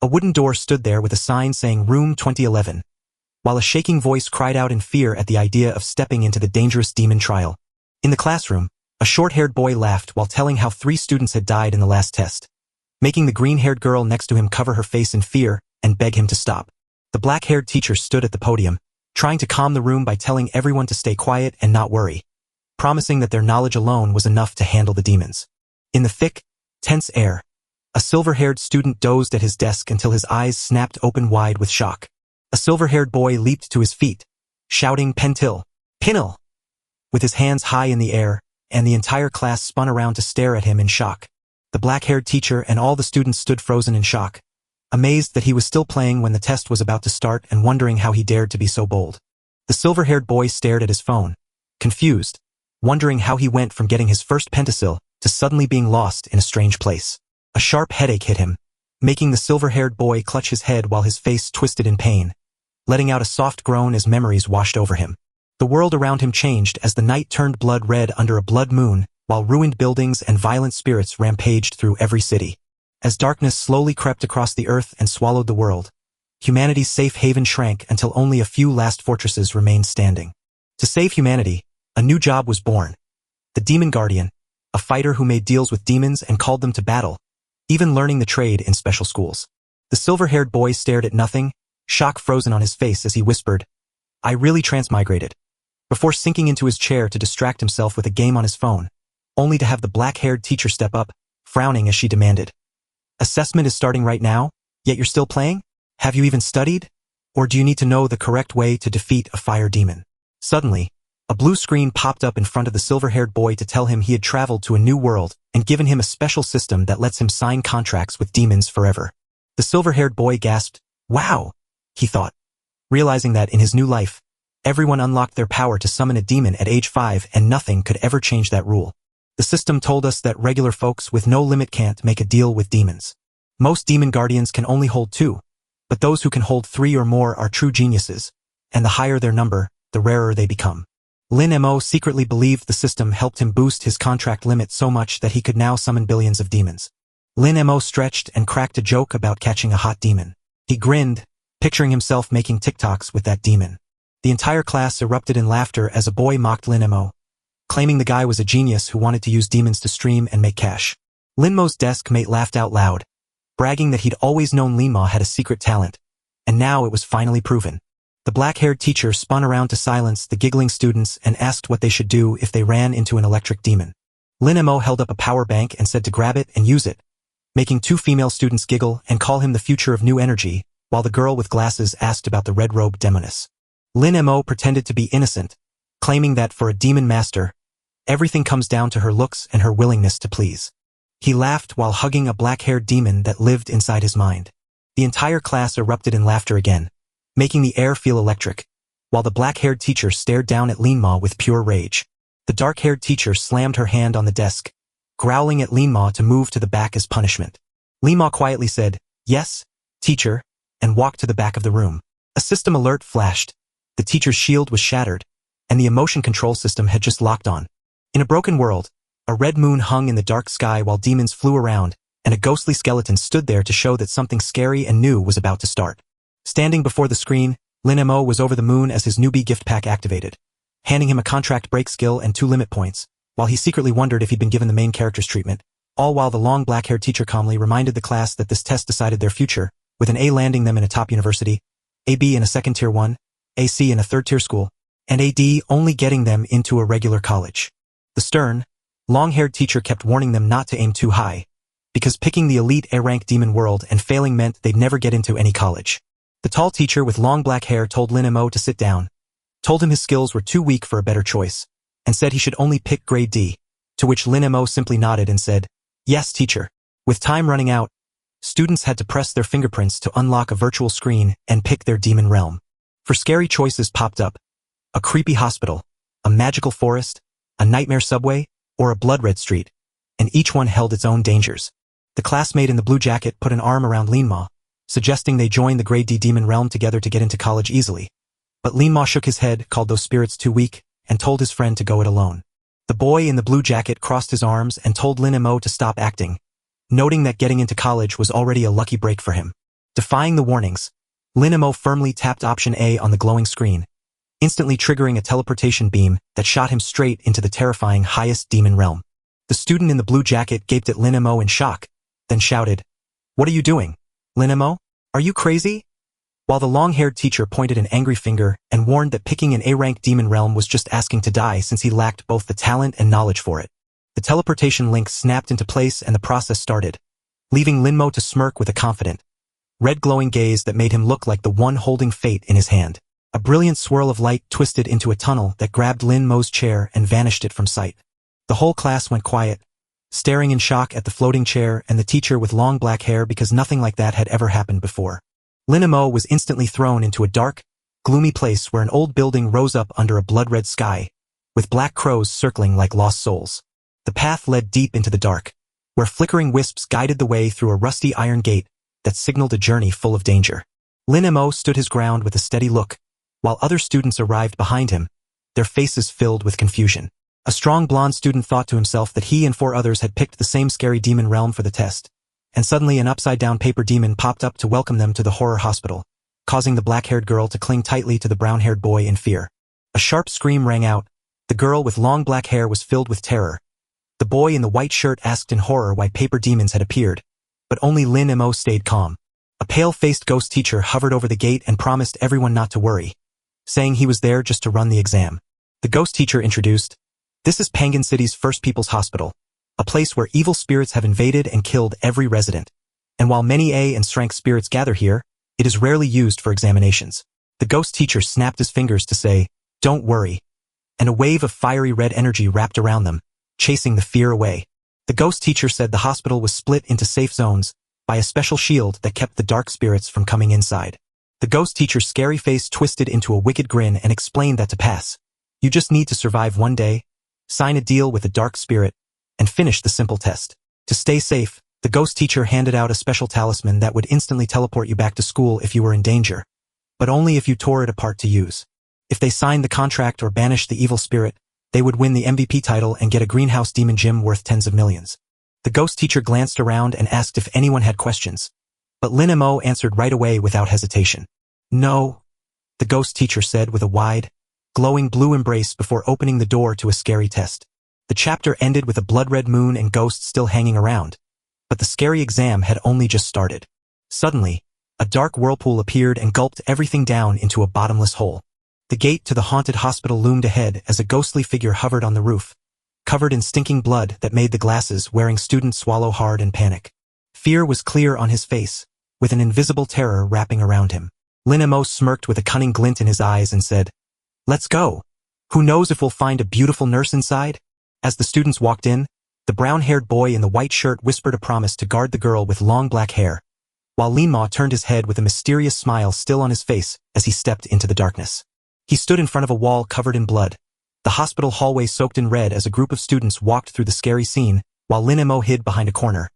A wooden door stood there with a sign saying Room 2011, while a shaking voice cried out in fear at the idea of stepping into the dangerous demon trial. In the classroom, a short-haired boy laughed while telling how 3 students had died in the last test, making the green-haired girl next to him cover her face in fear and beg him to stop. The black-haired teacher stood at the podium, trying to calm the room by telling everyone to stay quiet and not worry, promising that their knowledge alone was enough to handle the demons. In the thick, tense air, a silver-haired student dozed at his desk until his eyes snapped open wide with shock. A silver-haired boy leaped to his feet, shouting Pentil, Pinel, with his hands high in the air, and the entire class spun around to stare at him in shock. The black-haired teacher and all the students stood frozen in shock, amazed that he was still playing when the test was about to start and wondering how he dared to be so bold. The silver-haired boy stared at his phone, confused, wondering how he went from getting his first pentasil to suddenly being lost in a strange place. A sharp headache hit him, making the silver-haired boy clutch his head while his face twisted in pain, letting out a soft groan as memories washed over him. The world around him changed as the night turned blood red under a blood moon, while ruined buildings and violent spirits rampaged through every city. As darkness slowly crept across the earth and swallowed the world, humanity's safe haven shrank until only a few last fortresses remained standing. To save humanity, a new job was born. The Demon Guardian, a fighter who made deals with demons and called them to battle, even learning the trade in special schools. The silver-haired boy stared at nothing, shock frozen on his face as he whispered, "I really transmigrated," before sinking into his chair to distract himself with a game on his phone, only to have the black-haired teacher step up, frowning as she demanded, "Assessment is starting right now, yet you're still playing? Have you even studied? Or do you need to know the correct way to defeat a fire demon?" Suddenly, a blue screen popped up in front of the silver-haired boy to tell him he had traveled to a new world and given him a special system that lets him sign contracts with demons forever. The silver-haired boy gasped, "Wow," he thought, realizing that in his new life, everyone unlocked their power to summon a demon at age 5 and nothing could ever change that rule. The system told us that regular folks with no limit can't make a deal with demons. Most demon guardians can only hold 2, but those who can hold 3 or more are true geniuses, and the higher their number, the rarer they become. Lin Mo secretly believed the system helped him boost his contract limit so much that he could now summon billions of demons. Lin Mo stretched and cracked a joke about catching a hot demon. He grinned, picturing himself making TikToks with that demon. The entire class erupted in laughter as a boy mocked Lin Mo, claiming the guy was a genius who wanted to use demons to stream and make cash. Lin Mo's desk mate laughed out loud, bragging that he'd always known Lin Mo had a secret talent, and now it was finally proven. The black-haired teacher spun around to silence the giggling students and asked what they should do if they ran into an electric demon. Lin Mo held up a power bank and said to grab it and use it, making 2 female students giggle and call him the future of new energy, while the girl with glasses asked about the red-robed demoness. Lin Mo pretended to be innocent, claiming that for a demon master, everything comes down to her looks and her willingness to please. He laughed while hugging a black-haired demon that lived inside his mind. The entire class erupted in laughter again, making the air feel electric, while the black-haired teacher stared down at Lin Mo with pure rage. The dark-haired teacher slammed her hand on the desk, growling at Lin Mo to move to the back as punishment. Lin Mo quietly said, "Yes, teacher," and walked to the back of the room. A system alert flashed. The teacher's shield was shattered, and the emotion control system had just locked on. In a broken world, a red moon hung in the dark sky while demons flew around, and a ghostly skeleton stood there to show that something scary and new was about to start. Standing before the screen, Lin Mo was over the moon as his newbie gift pack activated, handing him a contract break skill and 2 limit points, while he secretly wondered if he'd been given the main character's treatment, all while the long black-haired teacher calmly reminded the class that this test decided their future, with an A landing them in a top university, a B in a second tier 1, a C in a third tier school, and a D only getting them into a regular college. The stern, long-haired teacher kept warning them not to aim too high, because picking the elite A-rank demon world and failing meant they'd never get into any college. The tall teacher with long black hair told Lin Mo to sit down, told him his skills were too weak for a better choice, and said he should only pick grade D, to which Lin Mo simply nodded and said, "Yes, teacher." With time running out, students had to press their fingerprints to unlock a virtual screen and pick their demon realm. For scary choices popped up: a creepy hospital, a magical forest, a nightmare subway, or a blood-red street, and each one held its own dangers. The classmate in the blue jacket put an arm around Lin Mo, suggesting they join the grade D demon realm together to get into college easily. But Lin Mo shook his head, called those spirits too weak, and told his friend to go it alone. The boy in the blue jacket crossed his arms and told Lin Mo to stop acting, noting that getting into college was already a lucky break for him. Defying the warnings, Lin Mo firmly tapped option A on the glowing screen, instantly triggering a teleportation beam that shot him straight into the terrifying highest demon realm. The student in the blue jacket gaped at Lin Mo in shock, then shouted, "What are you doing, Lin Mo? Are you crazy?" While the long-haired teacher pointed an angry finger and warned that picking an A-rank demon realm was just asking to die since he lacked both the talent and knowledge for it. The teleportation link snapped into place and the process started, leaving Lin Mo to smirk with a confident, red glowing gaze that made him look like the one holding fate in his hand. A brilliant swirl of light twisted into a tunnel that grabbed Lin Mo's chair and vanished it from sight. The whole class went quiet, staring in shock at the floating chair and the teacher with long black hair because nothing like that had ever happened before. Lin Mo was instantly thrown into a dark, gloomy place where an old building rose up under a blood-red sky, with black crows circling like lost souls. The path led deep into the dark, where flickering wisps guided the way through a rusty iron gate that signaled a journey full of danger. Lin Mo stood his ground with a steady look, while other students arrived behind him, their faces filled with confusion. A strong blonde student thought to himself that he and 4 others had picked the same scary demon realm for the test, and suddenly an upside-down paper demon popped up to welcome them to the horror hospital, causing the black-haired girl to cling tightly to the brown-haired boy in fear. A sharp scream rang out. The girl with long black hair was filled with terror. The boy in the white shirt asked in horror why paper demons had appeared, but only Lin Mo stayed calm. A pale-faced ghost teacher hovered over the gate and promised everyone not to worry, saying he was there just to run the exam. The ghost teacher introduced, "This is Pangan City's first people's hospital, a place where evil spirits have invaded and killed every resident. And while many A and strength spirits gather here, it is rarely used for examinations." The ghost teacher snapped his fingers to say, "Don't worry," and a wave of fiery red energy wrapped around them, chasing the fear away. The ghost teacher said the hospital was split into safe zones by a special shield that kept the dark spirits from coming inside. The ghost teacher's scary face twisted into a wicked grin and explained that to pass, you just need to survive one day, sign a deal with a dark spirit, and finish the simple test. To stay safe, the ghost teacher handed out a special talisman that would instantly teleport you back to school if you were in danger, but only if you tore it apart to use. If they signed the contract or banished the evil spirit, they would win the MVP title and get a greenhouse demon gem worth tens of millions. The ghost teacher glanced around and asked if anyone had questions, but Lin Mo answered right away without hesitation. "No," the ghost teacher said with a wide, glowing blue embrace before opening the door to a scary test. The chapter ended with a blood-red moon and ghosts still hanging around, but the scary exam had only just started. Suddenly, a dark whirlpool appeared and gulped everything down into a bottomless hole. The gate to the haunted hospital loomed ahead as a ghostly figure hovered on the roof, covered in stinking blood that made the glasses wearing students swallow hard and panic. Fear was clear on his face, with an invisible terror wrapping around him. Lin Mo smirked with a cunning glint in his eyes and said, "Let's go. Who knows if we'll find a beautiful nurse inside?" As the students walked in, the brown-haired boy in the white shirt whispered a promise to guard the girl with long black hair, while Lin Mo turned his head with a mysterious smile still on his face as he stepped into the darkness. He stood in front of a wall covered in blood, the hospital hallway soaked in red as a group of students walked through the scary scene, while Lin Mo hid behind a corner,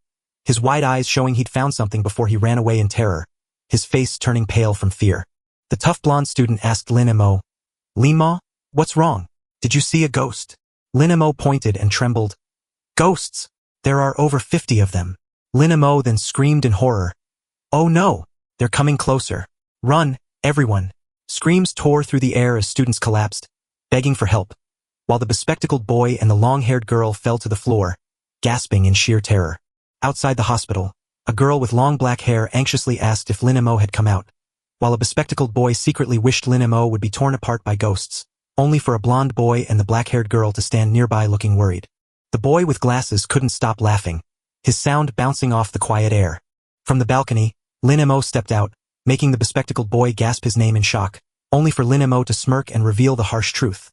his wide eyes showing he'd found something before he ran away in terror, his face turning pale from fear. The tough blonde student asked Lin Mo, "Lin Mo, what's wrong? Did you see a ghost?" Lin Mo pointed and trembled. "Ghosts! There are over 50 of them." Lin Mo then screamed in horror, "Oh no, they're coming closer. Run, everyone." Screams tore through the air as students collapsed, begging for help, while the bespectacled boy and the long-haired girl fell to the floor, gasping in sheer terror. Outside the hospital, a girl with long black hair anxiously asked if Lin Mo had come out, while a bespectacled boy secretly wished Lin Mo would be torn apart by ghosts, only for a blonde boy and the black-haired girl to stand nearby looking worried. The boy with glasses couldn't stop laughing, his sound bouncing off the quiet air. From the balcony, Lin Mo stepped out, making the bespectacled boy gasp his name in shock, only for Lin Mo to smirk and reveal the harsh truth.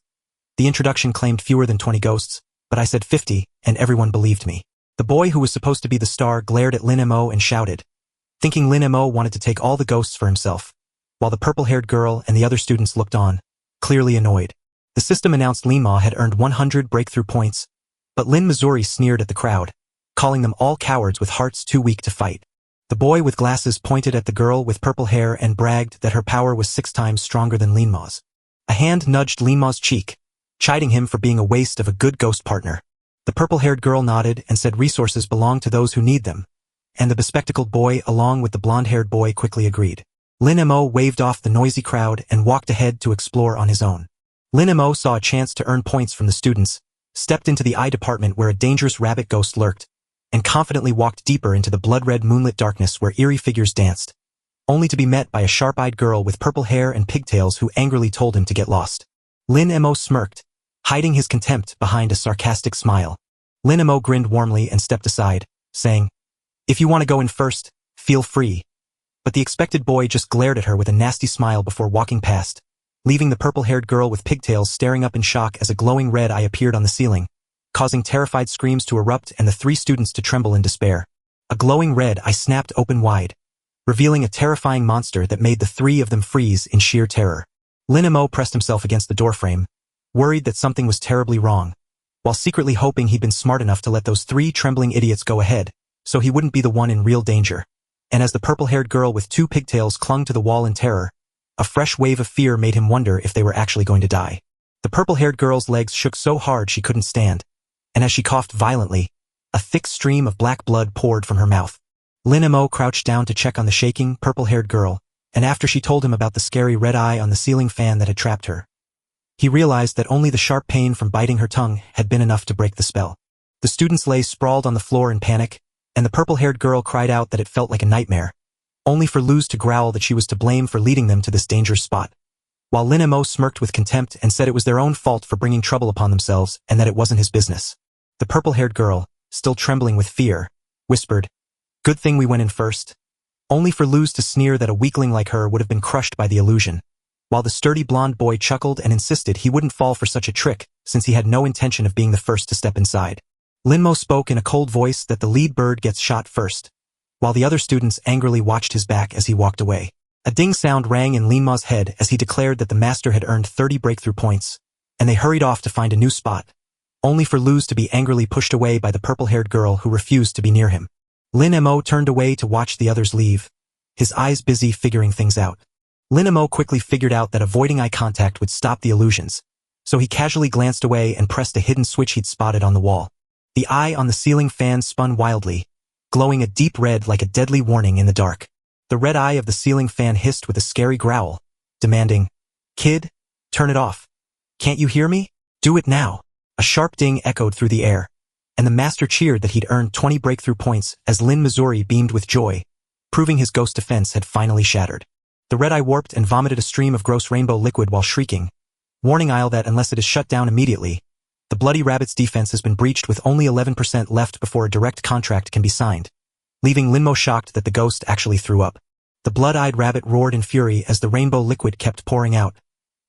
"The introduction claimed fewer than 20 ghosts, but I said 50, and everyone believed me." The boy who was supposed to be the star glared at Lin Mo and shouted, thinking Lin Mo wanted to take all the ghosts for himself, while the purple-haired girl and the other students looked on, clearly annoyed. The system announced Lin Mo had earned 100 breakthrough points, but Lin Missouri sneered at the crowd, calling them all cowards with hearts too weak to fight. The boy with glasses pointed at the girl with purple hair and bragged that her power was 6 times stronger than Lin Mo's. A hand nudged Lin Mo's cheek, chiding him for being a waste of a good ghost partner. The purple-haired girl nodded and said resources belong to those who need them, And the bespectacled boy along with the blonde-haired boy quickly agreed. Lin Mo waved off the noisy crowd and walked ahead to explore on his own. Lin Mo saw a chance to earn points from the students, stepped into the eye department where a dangerous rabbit ghost lurked, and confidently walked deeper into the blood-red moonlit darkness where eerie figures danced, only to be met by a sharp-eyed girl with purple hair and pigtails who angrily told him to get lost. Lin Mo smirked, hiding his contempt behind a sarcastic smile. Lin Mo grinned warmly and stepped aside, saying, "If you want to go in first, feel free." But the expected boy just glared at her with a nasty smile before walking past, leaving the purple-haired girl with pigtails staring up in shock as a glowing red eye appeared on the ceiling, causing terrified screams to erupt and the three students to tremble in despair. A glowing red eye snapped open wide, revealing a terrifying monster that made the three of them freeze in sheer terror. Lin Mo pressed himself against the doorframe, worried that something was terribly wrong, while secretly hoping he'd been smart enough to let those three trembling idiots go ahead, so he wouldn't be the one in real danger. And as the purple-haired girl with two pigtails clung to the wall in terror, a fresh wave of fear made him wonder if they were actually going to die. The purple-haired girl's legs shook so hard she couldn't stand, and as she coughed violently, a thick stream of black blood poured from her mouth. Lin Mo crouched down to check on the shaking, purple-haired girl, and after she told him about the scary red eye on the ceiling fan that had trapped her, he realized that only the sharp pain from biting her tongue had been enough to break the spell. The students lay sprawled on the floor in panic, and the purple-haired girl cried out that it felt like a nightmare, only for Luz to growl that she was to blame for leading them to this dangerous spot. While Lin Mo smirked with contempt and said it was their own fault for bringing trouble upon themselves and that it wasn't his business. The purple-haired girl, still trembling with fear, whispered, "Good thing we went in first," only for Luz to sneer that a weakling like her would have been crushed by the illusion, while the sturdy blonde boy chuckled and insisted he wouldn't fall for such a trick since he had no intention of being the first to step inside. Lin Mo spoke in a cold voice that the lead bird gets shot first, while the other students angrily watched his back as he walked away. A ding sound rang in Lin Mo's head as he declared that the master had earned 30 breakthrough points, and they hurried off to find a new spot, only for Luz to be angrily pushed away by the purple-haired girl who refused to be near him. Lin Mo turned away to watch the others leave, his eyes busy figuring things out. Lin Mo quickly figured out that avoiding eye contact would stop the illusions, so he casually glanced away and pressed a hidden switch he'd spotted on the wall. The eye on the ceiling fan spun wildly, glowing a deep red like a deadly warning in the dark. The red eye of the ceiling fan hissed with a scary growl, demanding, "Kid, turn it off. Can't you hear me? Do it now." A sharp ding echoed through the air, and the master cheered that he'd earned 20 breakthrough points as Lin Missouri beamed with joy, proving his ghost defense had finally shattered. The red eye warped and vomited a stream of gross rainbow liquid while shrieking, warning Isle that unless it is shut down immediately, the bloody rabbit's defense has been breached with only 11% left before a direct contract can be signed, leaving Lin Mo shocked that the ghost actually threw up. The blood-eyed rabbit roared in fury as the rainbow liquid kept pouring out,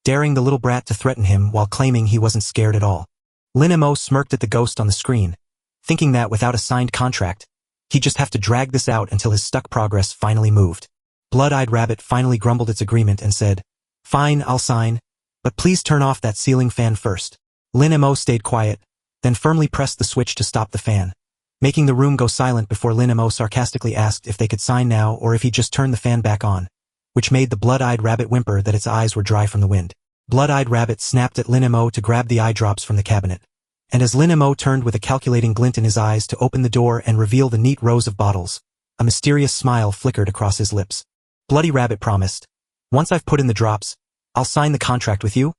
daring the little brat to threaten him while claiming he wasn't scared at all. Lin Mo smirked at the ghost on the screen, thinking that without a signed contract, he'd just have to drag this out until his stuck progress finally moved. Blood-eyed rabbit finally grumbled its agreement and said, "Fine, I'll sign, but please turn off that ceiling fan first." Lin Mo stayed quiet, then firmly pressed the switch to stop the fan, making the room go silent before Lin Mo sarcastically asked if they could sign now or if he'd just turn the fan back on, which made the blood-eyed rabbit whimper that its eyes were dry from the wind. Blood-eyed rabbit snapped at Lin Mo to grab the eye drops from the cabinet, and as Lin Mo turned with a calculating glint in his eyes to open the door and reveal the neat rows of bottles, a mysterious smile flickered across his lips. Bloody Rabbit promised, "Once I've put in the drops, I'll sign the contract with you,"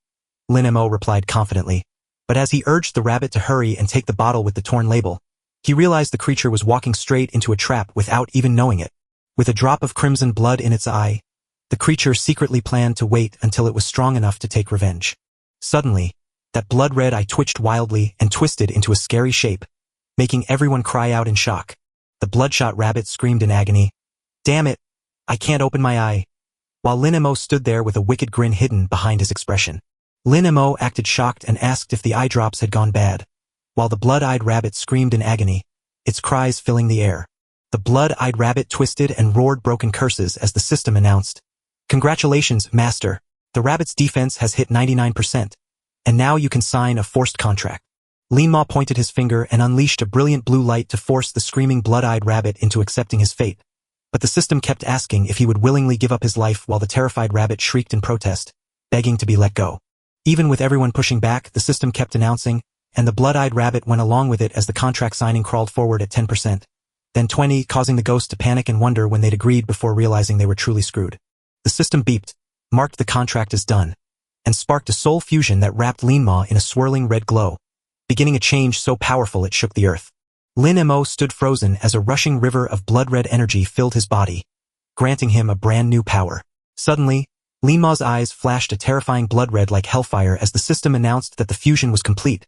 Lin Mo replied confidently, but as he urged the rabbit to hurry and take the bottle with the torn label, he realized the creature was walking straight into a trap without even knowing it. With a drop of crimson blood in its eye, the creature secretly planned to wait until it was strong enough to take revenge. Suddenly, that blood-red eye twitched wildly and twisted into a scary shape, making everyone cry out in shock. The bloodshot rabbit screamed in agony, "Damn it, I can't open my eye," while Lin Mo stood there with a wicked grin hidden behind his expression. Lin Mo acted shocked and asked if the eye drops had gone bad, while the blood-eyed rabbit screamed in agony, its cries filling the air. The blood-eyed rabbit twisted and roared broken curses as the system announced, "Congratulations, Master. The rabbit's defense has hit 99%, and now you can sign a forced contract." Lin Ma pointed his finger and unleashed a brilliant blue light to force the screaming blood-eyed rabbit into accepting his fate, but the system kept asking if he would willingly give up his life while the terrified rabbit shrieked in protest, begging to be let go. Even with everyone pushing back, the system kept announcing, and the blood-eyed rabbit went along with it as the contract signing crawled forward at 10%, then 20, causing the ghost to panic and wonder when they'd agreed before realizing they were truly screwed. The system beeped, marked the contract as done, and sparked a soul fusion that wrapped Linma in a swirling red glow, beginning a change so powerful it shook the earth. Lin Mo stood frozen as a rushing river of blood-red energy filled his body, granting him a brand new power. Suddenly, Linma's eyes flashed a terrifying blood red like hellfire as the system announced that the fusion was complete,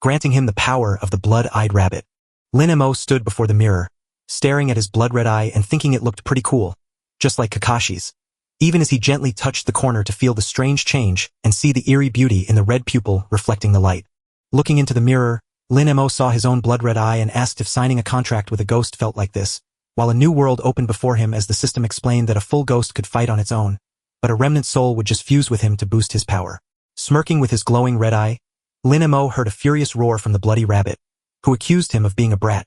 granting him the power of the blood-eyed rabbit. Lin Mo stood before the mirror, staring at his blood-red eye and thinking it looked pretty cool, just like Kakashi's, even as he gently touched the corner to feel the strange change and see the eerie beauty in the red pupil reflecting the light. Looking into the mirror, Lin Mo saw his own blood-red eye and asked if signing a contract with a ghost felt like this, while a new world opened before him as the system explained that a full ghost could fight on its own, but a remnant soul would just fuse with him to boost his power. Smirking with his glowing red eye, Lin Mo heard a furious roar from the bloody rabbit, who accused him of being a brat.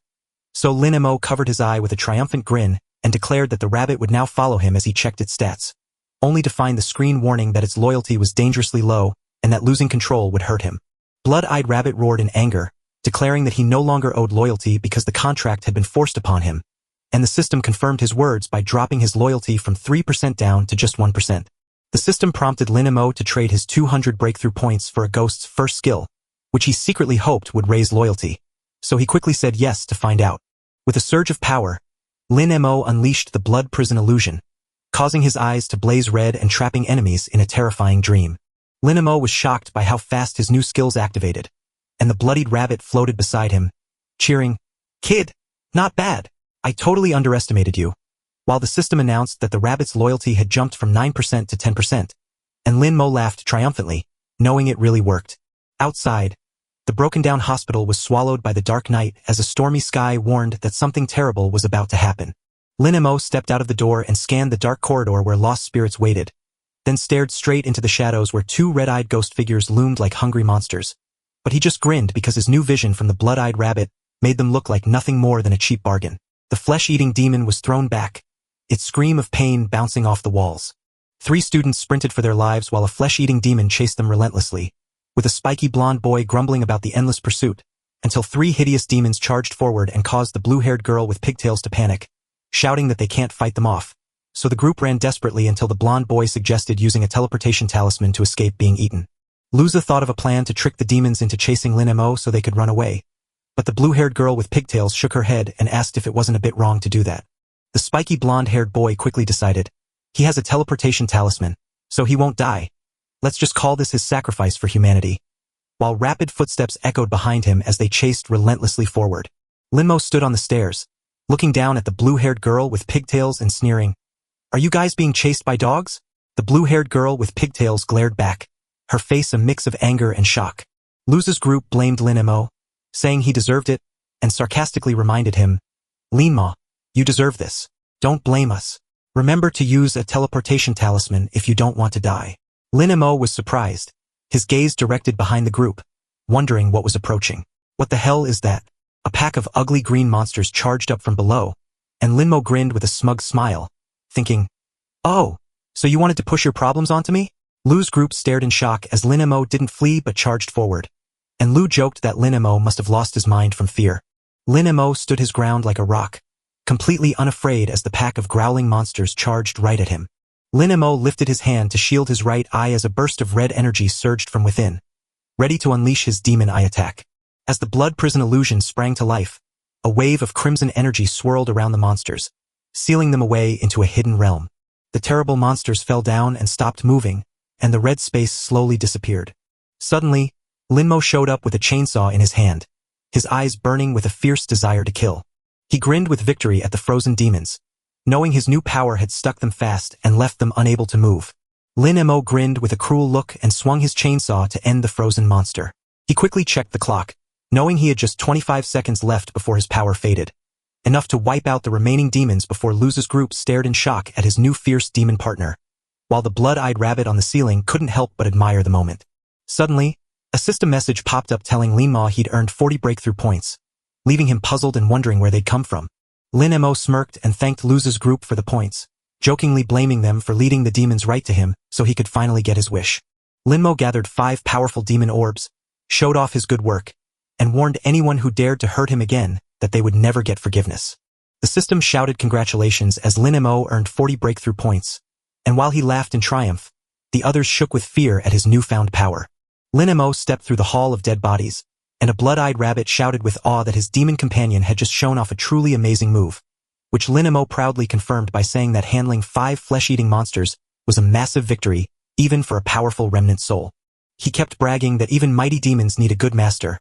So Lin Mo covered his eye with a triumphant grin and declared that the rabbit would now follow him as he checked its stats, only to find the screen warning that its loyalty was dangerously low and that losing control would hurt him. Blood-eyed rabbit roared in anger, declaring that he no longer owed loyalty because the contract had been forced upon him, and the system confirmed his words by dropping his loyalty from 3% down to just 1%. The system prompted Lin Mo to trade his 200 breakthrough points for a ghost's first skill, which he secretly hoped would raise loyalty, so he quickly said yes to find out. With a surge of power, Lin Mo unleashed the blood prison illusion, causing his eyes to blaze red and trapping enemies in a terrifying dream. Lin Mo was shocked by how fast his new skills activated, and the bloodied rabbit floated beside him, cheering, "Kid, not bad. I totally underestimated you," while the system announced that the rabbit's loyalty had jumped from 9% to 10%, and Lin Mo laughed triumphantly, knowing it really worked. Outside, the broken-down hospital was swallowed by the dark night as a stormy sky warned that something terrible was about to happen. Lin Mo stepped out of the door and scanned the dark corridor where lost spirits waited, then stared straight into the shadows where two red-eyed ghost figures loomed like hungry monsters. But he just grinned because his new vision from the blood-eyed rabbit made them look like nothing more than a cheap bargain. The flesh-eating demon was thrown back, its scream of pain bouncing off the walls. 3 students sprinted for their lives while a flesh-eating demon chased them relentlessly, with a spiky blonde boy grumbling about the endless pursuit, until 3 hideous demons charged forward and caused the blue-haired girl with pigtails to panic, shouting that they can't fight them off. So the group ran desperately until the blonde boy suggested using a teleportation talisman to escape being eaten. Luza thought of a plan to trick the demons into chasing Lin Mo so they could run away, but the blue-haired girl with pigtails shook her head and asked if it wasn't a bit wrong to do that. The spiky blonde-haired boy quickly decided, he has a teleportation talisman, so he won't die. Let's just call this his sacrifice for humanity. While rapid footsteps echoed behind him as they chased relentlessly forward, Lin Mo stood on the stairs, looking down at the blue-haired girl with pigtails and sneering, "Are you guys being chased by dogs?" The blue-haired girl with pigtails glared back, her face a mix of anger and shock. Luza's group blamed Lin Mo, saying he deserved it, and sarcastically reminded him, "Linma, you deserve this. Don't blame us. Remember to use a teleportation talisman if you don't want to die." Lin Mo was surprised, his gaze directed behind the group, wondering what was approaching. What the hell is that? A pack of ugly green monsters charged up from below, and Lin Mo grinned with a smug smile, thinking, "Oh, so you wanted to push your problems onto me?" Lu's group stared in shock as Lin Mo didn't flee but charged forward, and Lu joked that Lin Mo must have lost his mind from fear. Lin Mo stood his ground like a rock, completely unafraid as the pack of growling monsters charged right at him. Lin Mo lifted his hand to shield his right eye as a burst of red energy surged from within, ready to unleash his demon eye attack. As the blood prison illusion sprang to life, a wave of crimson energy swirled around the monsters, sealing them away into a hidden realm. The terrible monsters fell down and stopped moving, and the red space slowly disappeared. Suddenly, Lin Mo showed up with a chainsaw in his hand, his eyes burning with a fierce desire to kill. He grinned with victory at the frozen demons, knowing his new power had stuck them fast and left them unable to move. Lin Mo grinned with a cruel look and swung his chainsaw to end the frozen monster. He quickly checked the clock, knowing he had just 25 seconds left before his power faded, enough to wipe out the remaining demons before Luza's group stared in shock at his new fierce demon partner, while the blood-eyed rabbit on the ceiling couldn't help but admire the moment. Suddenly, a system message popped up telling Linma he'd earned 40 breakthrough points, leaving him puzzled and wondering where they'd come from. Lin Mo smirked and thanked Luza's group for the points, jokingly blaming them for leading the demons right to him so he could finally get his wish. Lin Mo gathered 5 powerful demon orbs, showed off his good work, and warned anyone who dared to hurt him again that they would never get forgiveness. The system shouted congratulations as Lin Mo earned 40 breakthrough points, and while he laughed in triumph, the others shook with fear at his newfound power. Lin Mo stepped through the hall of dead bodies, and a blood-eyed rabbit shouted with awe that his demon companion had just shown off a truly amazing move, which Lin Mo proudly confirmed by saying that handling 5 flesh-eating monsters was a massive victory, even for a powerful remnant soul. He kept bragging that even mighty demons need a good master,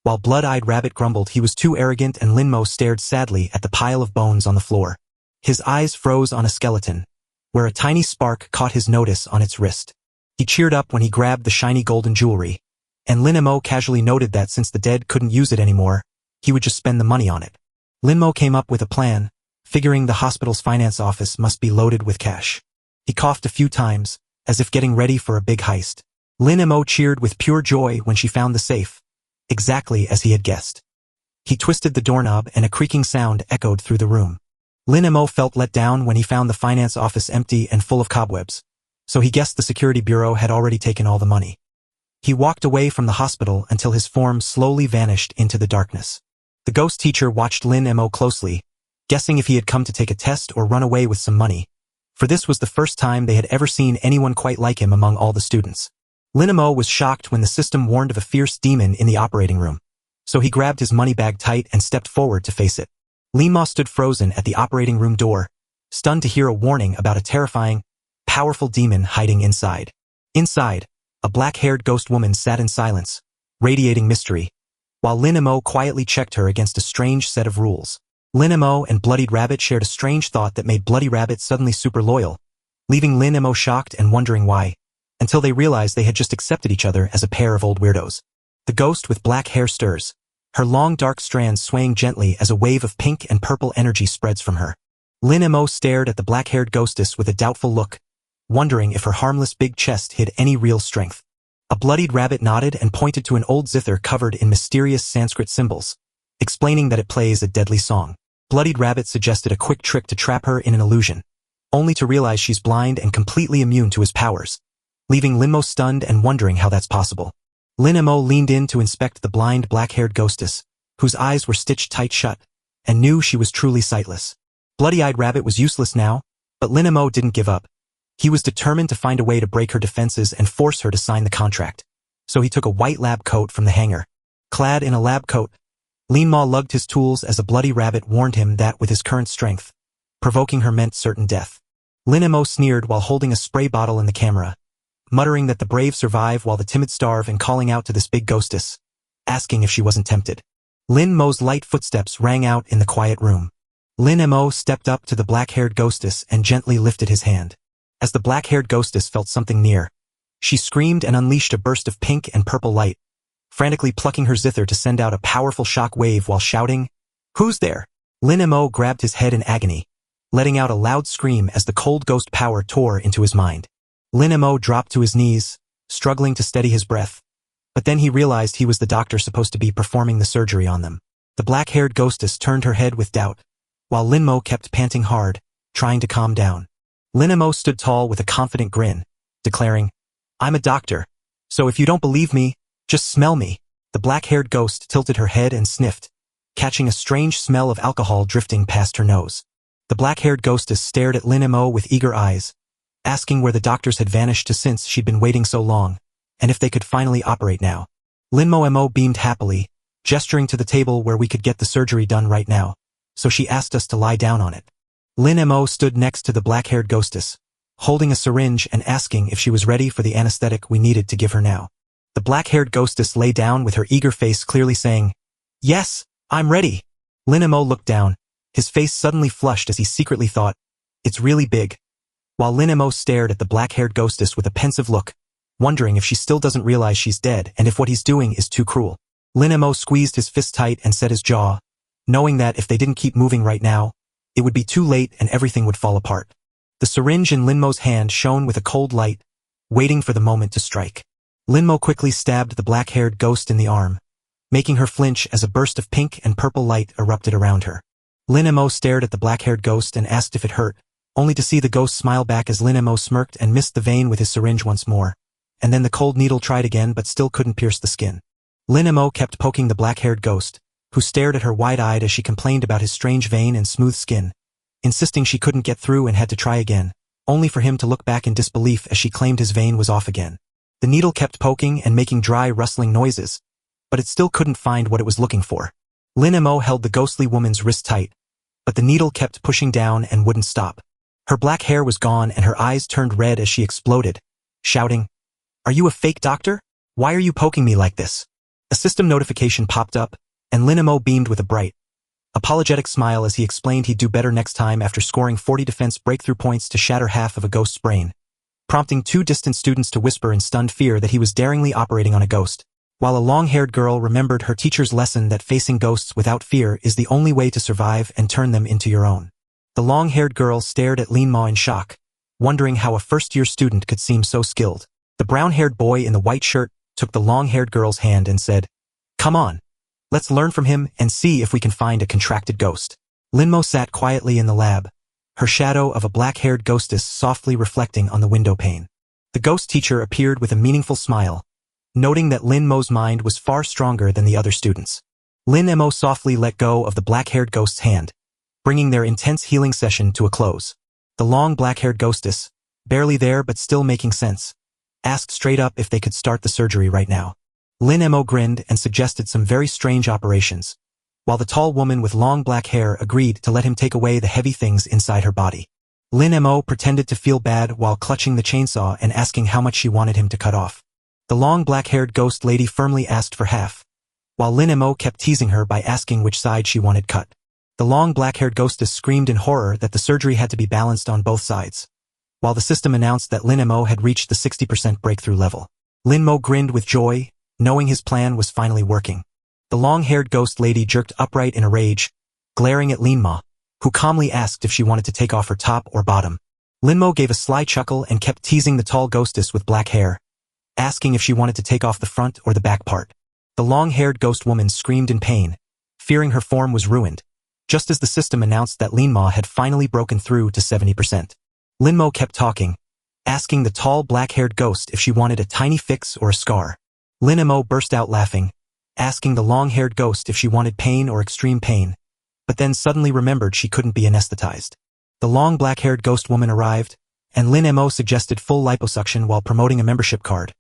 while blood-eyed rabbit grumbled he was too arrogant, and Lin Mo stared sadly at the pile of bones on the floor. His eyes froze on a skeleton, where a tiny spark caught his notice on its wrist. He cheered up when he grabbed the shiny golden jewelry, and Lin Mo casually noted that since the dead couldn't use it anymore, he would just spend the money on it. Lin Mo came up with a plan, figuring the hospital's finance office must be loaded with cash. He coughed a few times, as if getting ready for a big heist. Lin Mo cheered with pure joy when she found the safe, exactly as he had guessed. He twisted the doorknob and a creaking sound echoed through the room. Lin Mo felt let down when he found the finance office empty and full of cobwebs, so he guessed the security bureau had already taken all the money. He walked away from the hospital until his form slowly vanished into the darkness. The ghost teacher watched Lin Mo closely, guessing if he had come to take a test or run away with some money, for this was the first time they had ever seen anyone quite like him among all the students. Lin Mo was shocked when the system warned of a fierce demon in the operating room, so he grabbed his money bag tight and stepped forward to face it. Lin Mo stood frozen at the operating room door, stunned to hear a warning about a terrifying, powerful demon hiding inside. Inside, a black-haired ghost woman sat in silence, radiating mystery, while Lin Mo quietly checked her against a strange set of rules. Lin Mo and Bloodied Rabbit shared a strange thought that made Bloody Rabbit suddenly super loyal, leaving Lin Mo shocked and wondering why, until they realized they had just accepted each other as a pair of old weirdos. The ghost with black hair stirs, her long dark strands swaying gently as a wave of pink and purple energy spreads from her. Lin Mo stared at the black-haired ghostess with a doubtful look, wondering if her harmless big chest hid any real strength. A Bloodied Rabbit nodded and pointed to an old zither covered in mysterious Sanskrit symbols, explaining that it plays a deadly song. Bloodied Rabbit suggested a quick trick to trap her in an illusion, only to realize she's blind and completely immune to his powers, leaving Lin Mo stunned and wondering how that's possible. Lin Mo leaned in to inspect the blind black-haired ghostess, whose eyes were stitched tight shut, and knew she was truly sightless. Bloody-eyed Rabbit was useless now, but Lin Mo didn't give up. He was determined to find a way to break her defenses and force her to sign the contract, so he took a white lab coat from the hanger. Clad in a lab coat, Lin Mo lugged his tools as a Bloody Rabbit warned him that with his current strength, provoking her meant certain death. Lin Mo sneered while holding a spray bottle in the camera, muttering that the brave survive while the timid starve and calling out to this big ghostess, asking if she wasn't tempted. Lin Mo's light footsteps rang out in the quiet room. Lin Mo stepped up to the black-haired ghostess and gently lifted his hand. As the black-haired ghostess felt something near, she screamed and unleashed a burst of pink and purple light, frantically plucking her zither to send out a powerful shock wave while shouting, "Who's there?" Lin Mo grabbed his head in agony, letting out a loud scream as the cold ghost power tore into his mind. Lin Mo dropped to his knees, struggling to steady his breath, but then he realized he was the doctor supposed to be performing the surgery on them. The black-haired ghostess turned her head with doubt, while Lin Mo kept panting hard, trying to calm down. Lin Mo stood tall with a confident grin, declaring, "I'm a doctor, so if you don't believe me, just smell me." The black-haired ghost tilted her head and sniffed, catching a strange smell of alcohol drifting past her nose. The black-haired ghostess stared at Lin Mo with eager eyes, asking where the doctors had vanished to since she'd been waiting so long, and if they could finally operate now. Lin Mo beamed happily, gesturing to the table where we could get the surgery done right now, so she asked us to lie down on it. Lin Mo stood next to the black-haired ghostess, holding a syringe and asking if she was ready for the anesthetic we needed to give her now. The black-haired ghostess lay down with her eager face clearly saying, "Yes, I'm ready." Lin Mo looked down, his face suddenly flushed as he secretly thought, "It's really big," while Lin Mo stared at the black-haired ghostess with a pensive look, wondering if she still doesn't realize she's dead and if what he's doing is too cruel. Lin Mo squeezed his fist tight and set his jaw, knowing that if they didn't keep moving right now, it would be too late and everything would fall apart. The syringe in Lin Mo's hand shone with a cold light, waiting for the moment to strike. Lin Mo quickly stabbed the black-haired ghost in the arm, making her flinch as a burst of pink and purple light erupted around her. Lin Mo stared at the black-haired ghost and asked if it hurt, only to see the ghost smile back as Lin Mo smirked and missed the vein with his syringe once more, and then the cold needle tried again but still couldn't pierce the skin. Lin Mo kept poking the black-haired ghost, who stared at her wide-eyed as she complained about his strange vein and smooth skin, insisting she couldn't get through and had to try again, only for him to look back in disbelief as she claimed his vein was off again. The needle kept poking and making dry, rustling noises, but it still couldn't find what it was looking for. Lin Mo held the ghostly woman's wrist tight, but the needle kept pushing down and wouldn't stop. Her black hair was gone and her eyes turned red as she exploded, shouting, "Are you a fake doctor? Why are you poking me like this?" A system notification popped up, and Lin Mo beamed with a bright, apologetic smile as he explained he'd do better next time after scoring 40 defense breakthrough points to shatter half of a ghost's brain, prompting 2 distant students to whisper in stunned fear that he was daringly operating on a ghost, while a long-haired girl remembered her teacher's lesson that facing ghosts without fear is the only way to survive and turn them into your own. The long-haired girl stared at Lin Mo in shock, wondering how a first-year student could seem so skilled. The brown-haired boy in the white shirt took the long-haired girl's hand and said, "Come on, let's learn from him and see if we can find a contracted ghost." Lin Mo sat quietly in the lab, her shadow of a black-haired ghostess softly reflecting on the window pane. The ghost teacher appeared with a meaningful smile, noting that Lin Mo's mind was far stronger than the other students. Lin Mo softly let go of the black-haired ghost's hand, bringing their intense healing session to a close. The long black-haired ghostess, barely there but still making sense, asked straight up if they could start the surgery right now. Lin Mo grinned and suggested some very strange operations, while the tall woman with long black hair agreed to let him take away the heavy things inside her body. Lin Mo pretended to feel bad while clutching the chainsaw and asking how much she wanted him to cut off. The long black-haired ghost lady firmly asked for half, while Lin Mo kept teasing her by asking which side she wanted cut. The long black-haired ghostess screamed in horror that the surgery had to be balanced on both sides, while the system announced that Lin Mo had reached the 60% breakthrough level. Lin Mo grinned with joy, knowing his plan was finally working. The long-haired ghost lady jerked upright in a rage, glaring at Lin Mo, who calmly asked if she wanted to take off her top or bottom. Lin Mo gave a sly chuckle and kept teasing the tall ghostess with black hair, asking if she wanted to take off the front or the back part. The long-haired ghost woman screamed in pain, fearing her form was ruined, just as the system announced that Lin Mo had finally broken through to 70%. Lin Mo kept talking, asking the tall black-haired ghost if she wanted a tiny fix or a scar. Lin Mo burst out laughing, asking the long-haired ghost if she wanted pain or extreme pain, but then suddenly remembered she couldn't be anesthetized. The long black-haired ghost woman arrived, and Lin Mo suggested full liposuction while promoting a membership card,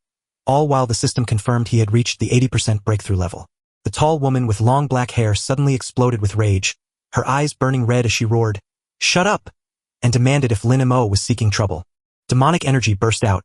all while the system confirmed he had reached the 80% breakthrough level. The tall woman with long black hair suddenly exploded with rage, her eyes burning red as she roared, "Shut up!" and demanded if Lin Mo was seeking trouble. Demonic energy burst out,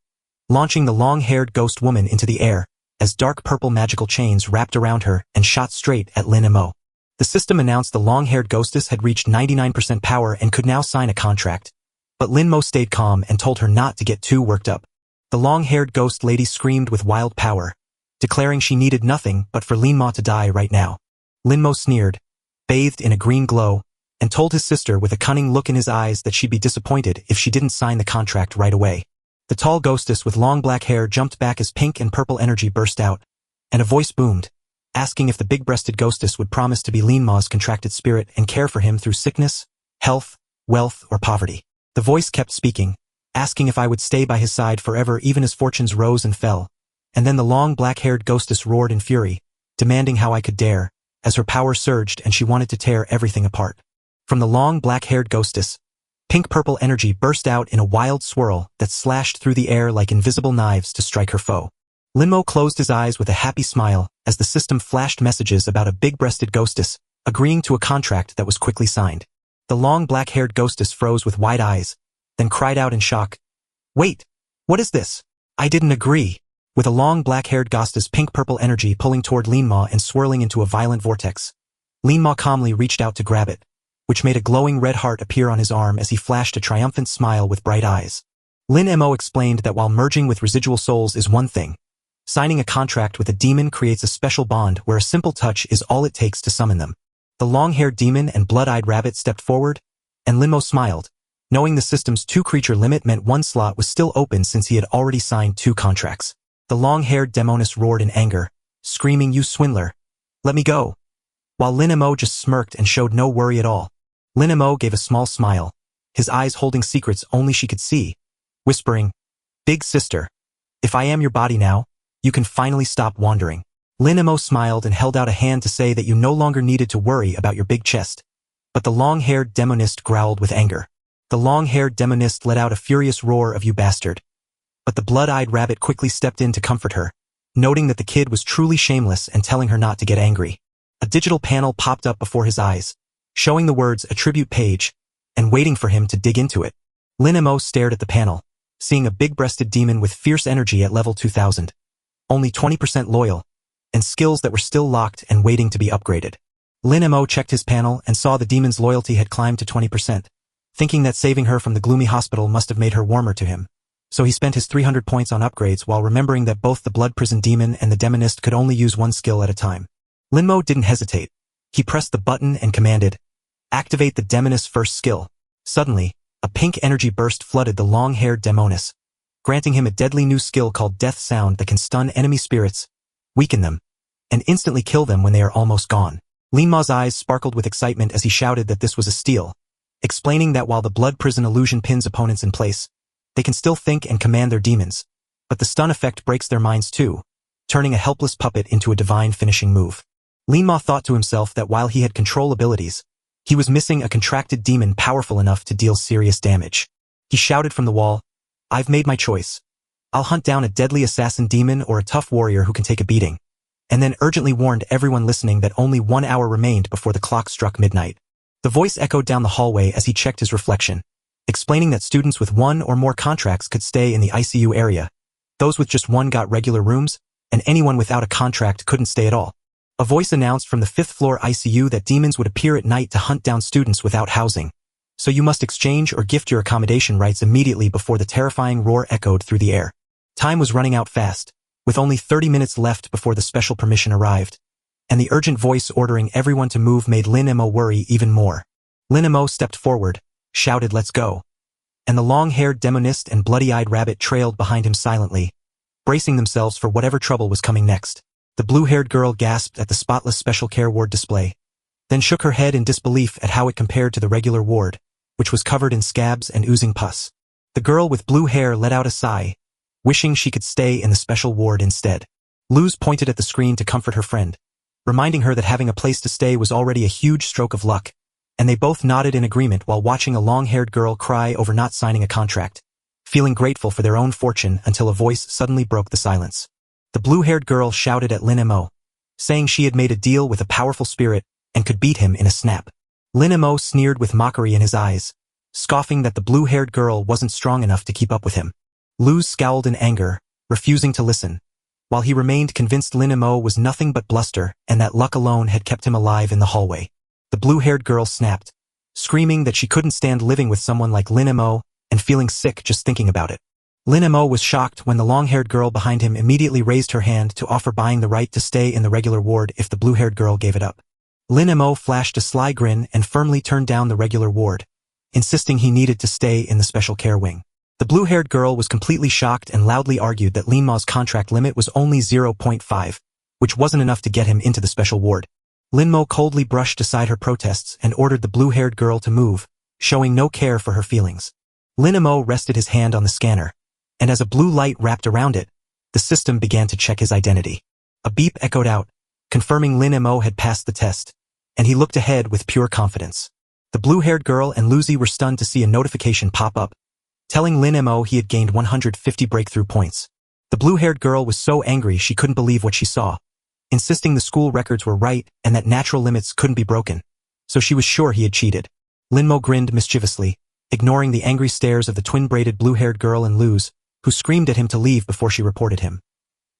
launching the long-haired ghost woman into the air, as dark purple magical chains wrapped around her and shot straight at Lin Mo. The system announced the long-haired ghostess had reached 99% power and could now sign a contract, but Lin Mo stayed calm and told her not to get too worked up. The long-haired ghost lady screamed with wild power, declaring she needed nothing but for Lin Mo to die right now. Lin Mo sneered, bathed in a green glow, and told his sister with a cunning look in his eyes that she'd be disappointed if she didn't sign the contract right away. The tall ghostess with long black hair jumped back as pink and purple energy burst out, and a voice boomed, asking if the big-breasted ghostess would promise to be Lin Mo's contracted spirit and care for him through sickness, health, wealth, or poverty. The voice kept speaking, asking if I would stay by his side forever even as fortunes rose and fell, and then the long black-haired ghostess roared in fury, demanding how I could dare, as her power surged and she wanted to tear everything apart. From the long black-haired ghostess, pink-purple energy burst out in a wild swirl that slashed through the air like invisible knives to strike her foe. Lin Mo closed his eyes with a happy smile as the system flashed messages about a big-breasted ghostess, agreeing to a contract that was quickly signed. The long black-haired ghostess froze with wide eyes, then cried out in shock, "Wait, what is this? I didn't agree." With a long black-haired ghostess pink-purple energy pulling toward Lin Mo and swirling into a violent vortex, Lin Mo calmly reached out to grab it, which made a glowing red heart appear on his arm as he flashed a triumphant smile with bright eyes. Lin Mo explained that while merging with residual souls is one thing, signing a contract with a demon creates a special bond where a simple touch is all it takes to summon them. The long-haired demon and blood-eyed rabbit stepped forward, and Lin Mo smiled, knowing the system's 2-creature limit meant one slot was still open since he had already signed 2 contracts. The long-haired demoness roared in anger, screaming, "You swindler! Let me go!" While Lin Mo just smirked and showed no worry at all. Lin Mo gave a small smile, his eyes holding secrets only she could see, whispering, "Big sister, if I am your body now, you can finally stop wandering." Lin Mo smiled and held out a hand to say that you no longer needed to worry about your big chest. But the long-haired demonist growled with anger. The long-haired demonist let out a furious roar of "You bastard." But the blood-eyed rabbit quickly stepped in to comfort her, noting that the kid was truly shameless and telling her not to get angry. A digital panel popped up before his eyes, showing the words "Attribute Page," and waiting for him to dig into it. Lin Mo stared at the panel, seeing a big-breasted demon with fierce energy at level 2000. Only 20% loyal, and skills that were still locked and waiting to be upgraded. Lin Mo checked his panel and saw the demon's loyalty had climbed to 20%, thinking that saving her from the gloomy hospital must have made her warmer to him. So he spent his 300 points on upgrades while remembering that both the blood prison demon and the demonist could only use one skill at a time. Lin Mo didn't hesitate. He pressed the button and commanded, "Activate the demonist's first skill." Suddenly, a pink energy burst flooded the long-haired demonist, granting him a deadly new skill called Death Sound that can stun enemy spirits, weaken them, and instantly kill them when they are almost gone. Lin Mo's eyes sparkled with excitement as he shouted that this was a steal, explaining that while the blood prison illusion pins opponents in place, they can still think and command their demons, but the stun effect breaks their minds too, turning a helpless puppet into a divine finishing move. Lin Mo thought to himself that while he had control abilities, he was missing a contracted demon powerful enough to deal serious damage. He shouted from the wall, "I've made my choice. I'll hunt down a deadly assassin demon or a tough warrior who can take a beating," and then urgently warned everyone listening that only 1 hour remained before the clock struck midnight. The voice echoed down the hallway as he checked his reflection, explaining that students with 1 or more contracts could stay in the ICU area. Those with just 1 got regular rooms, and anyone without a contract couldn't stay at all. A voice announced from the 5th floor ICU that demons would appear at night to hunt down students without housing, so you must exchange or gift your accommodation rights immediately before the terrifying roar echoed through the air. Time was running out fast, with only 30 minutes left before the special permission arrived, and the urgent voice ordering everyone to move made Lin Mo worry even more. Lin Mo stepped forward, shouted "Let's go," and the long-haired demonist and bloody-eyed rabbit trailed behind him silently, bracing themselves for whatever trouble was coming next. The blue-haired girl gasped at the spotless special care ward display, then shook her head in disbelief at how it compared to the regular ward, which was covered in scabs and oozing pus. The girl with blue hair let out a sigh, wishing she could stay in the special ward instead. Luz pointed at the screen to comfort her friend, reminding her that having a place to stay was already a huge stroke of luck, and they both nodded in agreement while watching a long-haired girl cry over not signing a contract, feeling grateful for their own fortune until a voice suddenly broke the silence. The blue-haired girl shouted at Lin Mo, saying she had made a deal with a powerful spirit and could beat him in a snap. Lin Mo sneered with mockery in his eyes, scoffing that the blue-haired girl wasn't strong enough to keep up with him. Luz scowled in anger, refusing to listen, while he remained convinced Lin Mo was nothing but bluster and that luck alone had kept him alive in the hallway. The blue-haired girl snapped, screaming that she couldn't stand living with someone like Lin Mo and feeling sick just thinking about it. Lin Mo was shocked when the long-haired girl behind him immediately raised her hand to offer buying the right to stay in the regular ward if the blue-haired girl gave it up. Lin Mo flashed a sly grin and firmly turned down the regular ward, insisting he needed to stay in the special care wing. The blue-haired girl was completely shocked and loudly argued that Lin Mo's contract limit was only 0.5, which wasn't enough to get him into the special ward. Lin Mo coldly brushed aside her protests and ordered the blue-haired girl to move, showing no care for her feelings. Lin Mo rested his hand on the scanner, and as a blue light wrapped around it, the system began to check his identity. A beep echoed out, confirming Lin Mo had passed the test, and he looked ahead with pure confidence. The blue-haired girl and Lucy were stunned to see a notification pop up, telling Lin Mo he had gained 150 breakthrough points. The blue-haired girl was so angry she couldn't believe what she saw, insisting the school records were right and that natural limits couldn't be broken, so she was sure he had cheated. Lin Mo grinned mischievously, ignoring the angry stares of the twin-braided blue-haired girl and Luz, who screamed at him to leave before she reported him.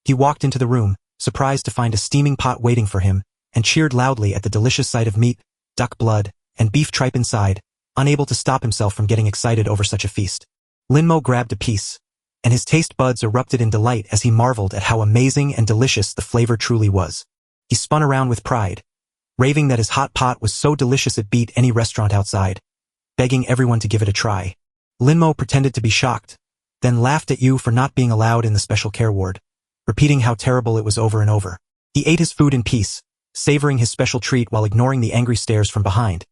He walked into the room, surprised to find a steaming pot waiting for him, and cheered loudly at the delicious sight of meat, duck blood, and beef tripe inside, unable to stop himself from getting excited over such a feast. Lin Mo grabbed a piece, and his taste buds erupted in delight as he marveled at how amazing and delicious the flavor truly was. He spun around with pride, raving that his hot pot was so delicious it beat any restaurant outside, begging everyone to give it a try. Lin Mo pretended to be shocked, then laughed at you for not being allowed in the special care ward, repeating how terrible it was over and over. He ate his food in peace, savoring his special treat while ignoring the angry stares from behind,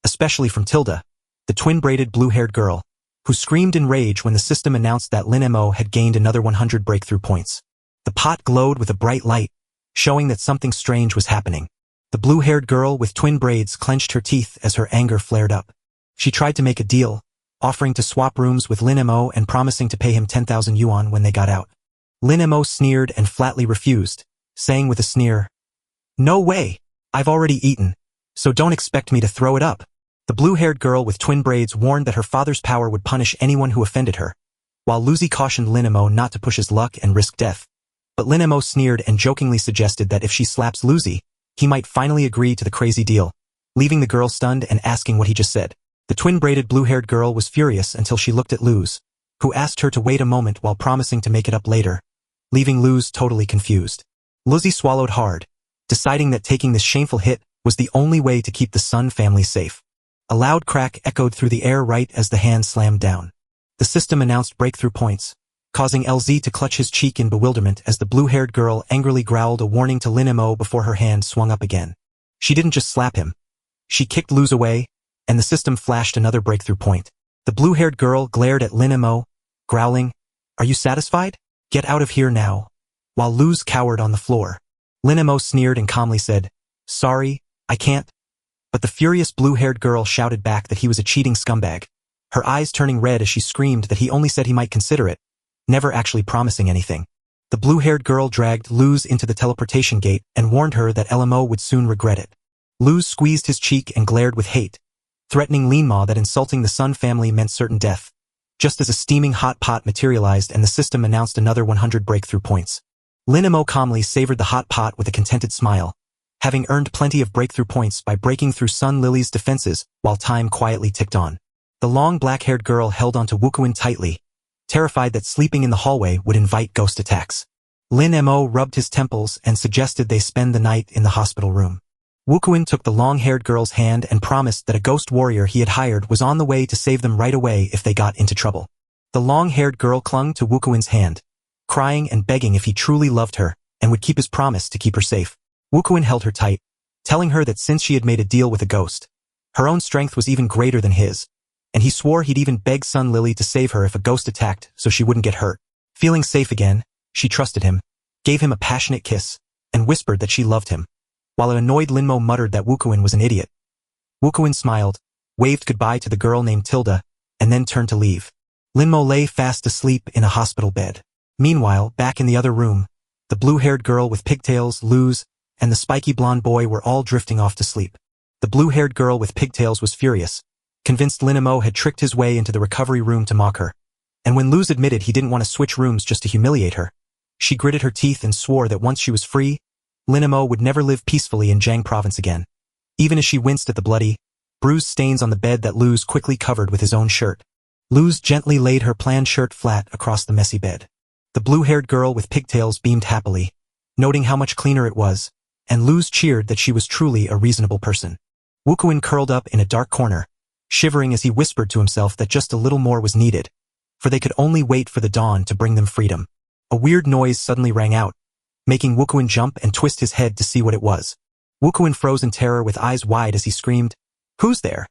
especially from Tilda, the twin-braided blue-haired girl, who screamed in rage when the system announced that Lin Mo had gained another 100 breakthrough points. The pot glowed with a bright light, showing that something strange was happening. The blue-haired girl with twin braids clenched her teeth as her anger flared up. She tried to make a deal, offering to swap rooms with Lin Mo and promising to pay him 10,000 yuan when they got out. Lin Mo sneered and flatly refused, saying with a sneer, "No way, I've already eaten, so don't expect me to throw it up." The blue-haired girl with twin braids warned that her father's power would punish anyone who offended her, while Lucy cautioned Lin Mo not to push his luck and risk death. But Lin Mo sneered and jokingly suggested that if she slaps Lucy, he might finally agree to the crazy deal, leaving the girl stunned and asking what he just said. The twin-braided blue-haired girl was furious until she looked at Luz, who asked her to wait a moment while promising to make it up later, leaving Luz totally confused. Lucy swallowed hard, deciding that taking this shameful hit was the only way to keep the Sun family safe. A loud crack echoed through the air right as the hand slammed down. The system announced breakthrough points, causing LZ to clutch his cheek in bewilderment as the blue-haired girl angrily growled a warning to Lin Mo before her hand swung up again. She didn't just slap him. She kicked Luz away, and the system flashed another breakthrough point. The blue-haired girl glared at Lin Mo, growling, "Are you satisfied? Get out of here now," while Luz cowered on the floor. Lin Mo sneered and calmly said, "Sorry, I can't." But the furious blue-haired girl shouted back that he was a cheating scumbag, her eyes turning red as she screamed that he only said he might consider it, never actually promising anything. The blue-haired girl dragged Luz into the teleportation gate and warned her that LMO would soon regret it. Luz squeezed his cheek and glared with hate, threatening Lin Ma that insulting the Sun family meant certain death, just as a steaming hot pot materialized and the system announced another 100 breakthrough points. Lin Mo calmly savored the hot pot with a contented smile, having earned plenty of breakthrough points by breaking through Sun Lily's defenses while time quietly ticked on. The long black-haired girl held onto Wukuin tightly, terrified that sleeping in the hallway would invite ghost attacks. Lin Mo rubbed his temples and suggested they spend the night in the hospital room. Wukuin took the long-haired girl's hand and promised that a ghost warrior he had hired was on the way to save them right away if they got into trouble. The long-haired girl clung to Wukuin's hand, crying and begging if he truly loved her and would keep his promise to keep her safe. Wukuin held her tight, telling her that since she had made a deal with a ghost, her own strength was even greater than his, and he swore he'd even beg Sun Lily to save her if a ghost attacked so she wouldn't get hurt. Feeling safe again, she trusted him, gave him a passionate kiss, and whispered that she loved him, while an annoyed Lin Mo muttered that Wukuin was an idiot. Wukuin smiled, waved goodbye to the girl named Tilda, and then turned to leave. Lin Mo lay fast asleep in a hospital bed. Meanwhile, back in the other room, the blue-haired girl with pigtails, Luz, and the spiky blonde boy were all drifting off to sleep. The blue-haired girl with pigtails was furious, convinced Lin Mo had tricked his way into the recovery room to mock her, and when Luz admitted he didn't want to switch rooms just to humiliate her, she gritted her teeth and swore that once she was free, Lin Mo would never live peacefully in Jiang province again, even as she winced at the bloody, bruised stains on the bed that Luz quickly covered with his own shirt. Luz gently laid her plaid shirt flat across the messy bed. The blue-haired girl with pigtails beamed happily, noting how much cleaner it was, and Luz cheered that she was truly a reasonable person. Wukuin curled up in a dark corner, shivering as he whispered to himself that just a little more was needed, for they could only wait for the dawn to bring them freedom. A weird noise suddenly rang out, making Wukuin jump and twist his head to see what it was. Wukuin froze in terror with eyes wide as he screamed, "Who's there?"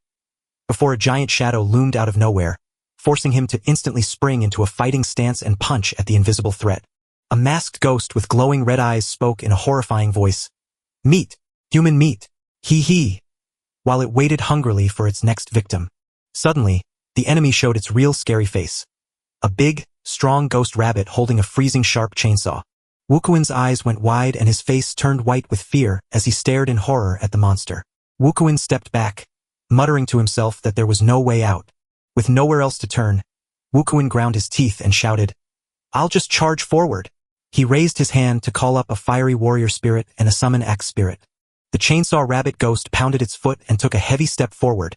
before a giant shadow loomed out of nowhere, forcing him to instantly spring into a fighting stance and punch at the invisible threat. A masked ghost with glowing red eyes spoke in a horrifying voice. "Meat! Human meat! Hee!" while it waited hungrily for its next victim. Suddenly, the enemy showed its real scary face. A big, strong ghost rabbit holding a freezing sharp chainsaw. Wukuin's eyes went wide and his face turned white with fear as he stared in horror at the monster. Wukuin stepped back, muttering to himself that there was no way out. With nowhere else to turn, Wukuin ground his teeth and shouted, "I'll just charge forward." He raised his hand to call up a fiery warrior spirit and a summon axe spirit. The chainsaw rabbit ghost pounded its foot and took a heavy step forward,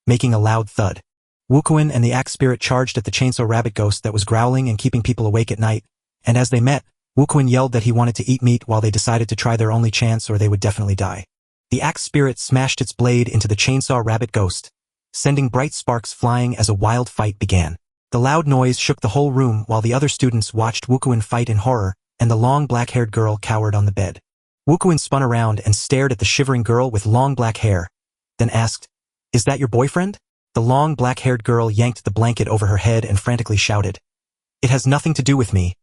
making a loud thud. Wukuin and the axe spirit charged at the chainsaw rabbit ghost that was growling and keeping people awake at night, and as they met, Wukuin yelled that he wanted to eat meat while they decided to try their only chance or they would definitely die. The axe spirit smashed its blade into the chainsaw rabbit ghost, sending bright sparks flying as a wild fight began. The loud noise shook the whole room while the other students watched Wukuin fight in horror, and the long black-haired girl cowered on the bed. Wukuin spun around and stared at the shivering girl with long black hair, then asked, "Is that your boyfriend?" The long black-haired girl yanked the blanket over her head and frantically shouted, "It has nothing to do with me,"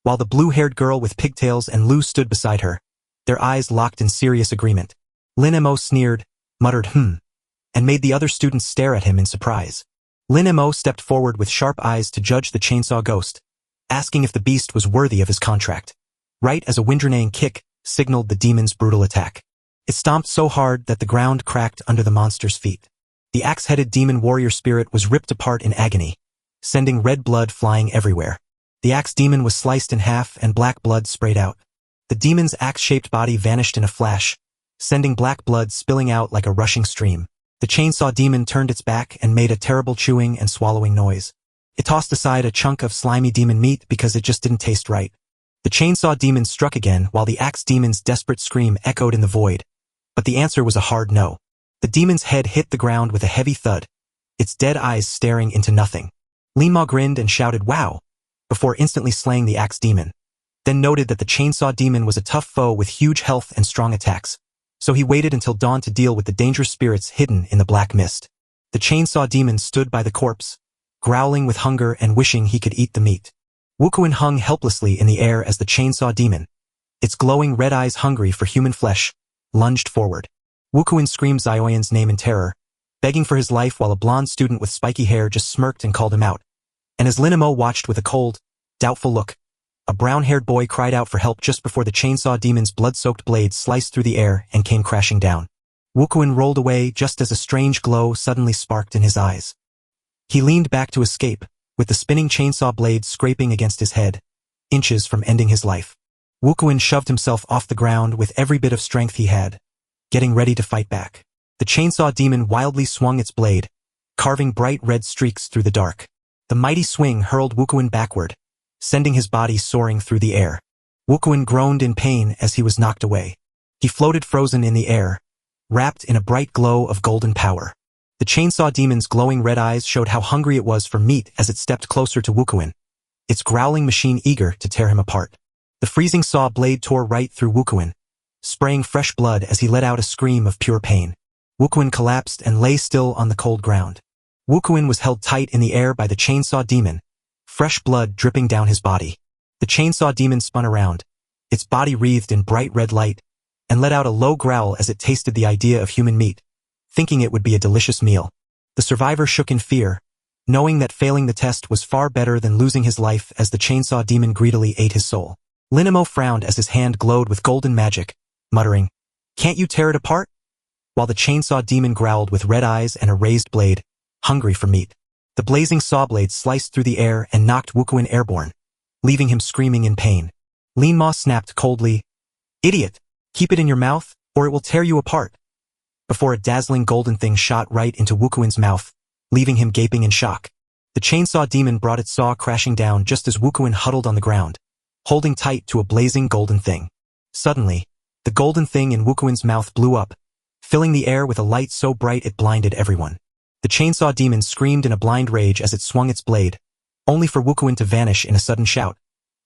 while the blue-haired girl with pigtails and Luz stood beside her, Their eyes locked in serious agreement. Lin Mo sneered, muttered and made the other students stare at him in surprise. Lin Mo stepped forward with sharp eyes to judge the chainsaw ghost, asking if the beast was worthy of his contract. Right as a windrenaying kick signaled the demon's brutal attack. It stomped so hard that the ground cracked under the monster's feet. The axe-headed demon warrior spirit was ripped apart in agony, sending red blood flying everywhere. The axe demon was sliced in half and black blood sprayed out. The demon's axe-shaped body vanished in a flash, sending black blood spilling out like a rushing stream. The chainsaw demon turned its back and made a terrible chewing and swallowing noise. It tossed aside a chunk of slimy demon meat because it just didn't taste right. The chainsaw demon struck again while the axe demon's desperate scream echoed in the void, but the answer was a hard no. The demon's head hit the ground with a heavy thud, its dead eyes staring into nothing. Lin Mo grinned and shouted "Wow!" before instantly slaying the axe demon, then noted that the chainsaw demon was a tough foe with huge health and strong attacks, so he waited until dawn to deal with the dangerous spirits hidden in the black mist. The chainsaw demon stood by the corpse, growling with hunger and wishing he could eat the meat. Wukuin hung helplessly in the air as the chainsaw demon, its glowing red eyes hungry for human flesh, lunged forward. Wukuin screamed Zioyan's name in terror, begging for his life while a blonde student with spiky hair just smirked and called him out. And as Lin Mo watched with a cold, doubtful look, a brown-haired boy cried out for help just before the chainsaw demon's blood-soaked blade sliced through the air and came crashing down. Wukuin rolled away just as a strange glow suddenly sparked in his eyes. He leaned back to escape, with the spinning chainsaw blade scraping against his head, inches from ending his life. Wukuin shoved himself off the ground with every bit of strength he had, getting ready to fight back. The chainsaw demon wildly swung its blade, carving bright red streaks through the dark. The mighty swing hurled Wukuin backward, sending his body soaring through the air. Wukuin groaned in pain as he was knocked away. He floated frozen in the air, wrapped in a bright glow of golden power. The chainsaw demon's glowing red eyes showed how hungry it was for meat as it stepped closer to Wukuin, its growling machine eager to tear him apart. The freezing saw blade tore right through Wukuin, spraying fresh blood as he let out a scream of pure pain. Wukuin collapsed and lay still on the cold ground. Wukuin was held tight in the air by the chainsaw demon, fresh blood dripping down his body. The chainsaw demon spun around, its body wreathed in bright red light, and let out a low growl as it tasted the idea of human meat, thinking it would be a delicious meal. The survivor shook in fear, knowing that failing the test was far better than losing his life as the chainsaw demon greedily ate his soul. Lin Mo frowned as his hand glowed with golden magic, muttering, "Can't you tear it apart?" While the chainsaw demon growled with red eyes and a raised blade, hungry for meat. The blazing saw blade sliced through the air and knocked Wukuin airborne, leaving him screaming in pain. Lin Mo snapped coldly, "Idiot! Keep it in your mouth, or it will tear you apart," before a dazzling golden thing shot right into Wukuin's mouth, leaving him gaping in shock. The chainsaw demon brought its saw crashing down just as Wukuin huddled on the ground, holding tight to a blazing golden thing. Suddenly, the golden thing in Wukuin's mouth blew up, filling the air with a light so bright it blinded everyone. The chainsaw demon screamed in a blind rage as it swung its blade, only for Wukuin to vanish in a sudden shout,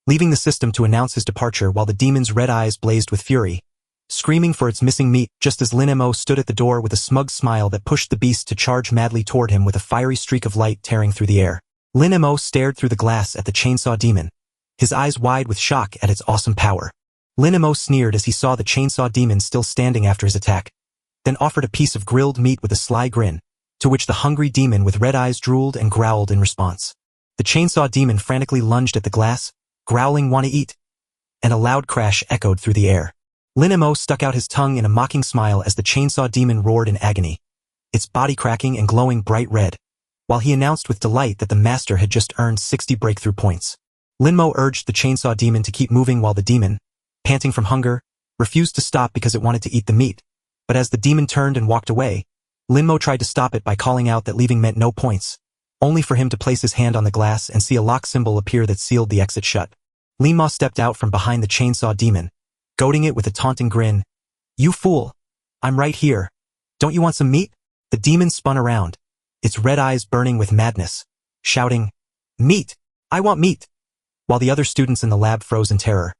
leaving the system to announce his departure while the demon's red eyes blazed with fury, screaming for its missing meat just as Lin Mo stood at the door with a smug smile that pushed the beast to charge madly toward him with a fiery streak of light tearing through the air. Lin Mo stared through the glass at the chainsaw demon, his eyes wide with shock at its awesome power. Lin Mo sneered as he saw the chainsaw demon still standing after his attack, then offered a piece of grilled meat with a sly grin, to which the hungry demon with red eyes drooled and growled in response. The chainsaw demon frantically lunged at the glass, growling "Wanna eat?" and a loud crash echoed through the air. Lin Mo stuck out his tongue in a mocking smile as the chainsaw demon roared in agony, its body cracking and glowing bright red, while he announced with delight that the master had just earned 60 breakthrough points. Lin Mo urged the chainsaw demon to keep moving while the demon, panting from hunger, refused to stop because it wanted to eat the meat, but as the demon turned and walked away, Lin Mo tried to stop it by calling out that leaving meant no points, only for him to place his hand on the glass and see a lock symbol appear that sealed the exit shut. Lin Mo stepped out from behind the chainsaw demon, goading it with a taunting grin. "You fool! I'm right here. Don't you want some meat?" The demon spun around, its red eyes burning with madness, shouting, "Meat! I want meat!" While the other students in the lab froze in terror.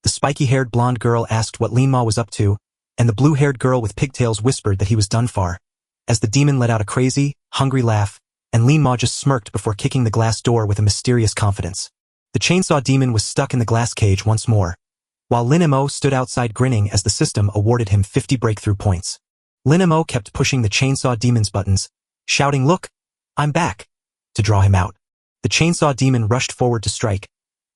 The spiky-haired blonde girl asked what Lin Mo was up to, and the blue-haired girl with pigtails whispered that he was done for, as the demon let out a crazy, hungry laugh, and Lin Mo just smirked before kicking the glass door with a mysterious confidence. The chainsaw demon was stuck in the glass cage once more, while Lin Mo stood outside grinning as the system awarded him 50 breakthrough points. Lin Mo kept pushing the chainsaw demon's buttons, shouting, "Look, I'm back," to draw him out. The chainsaw demon rushed forward to strike,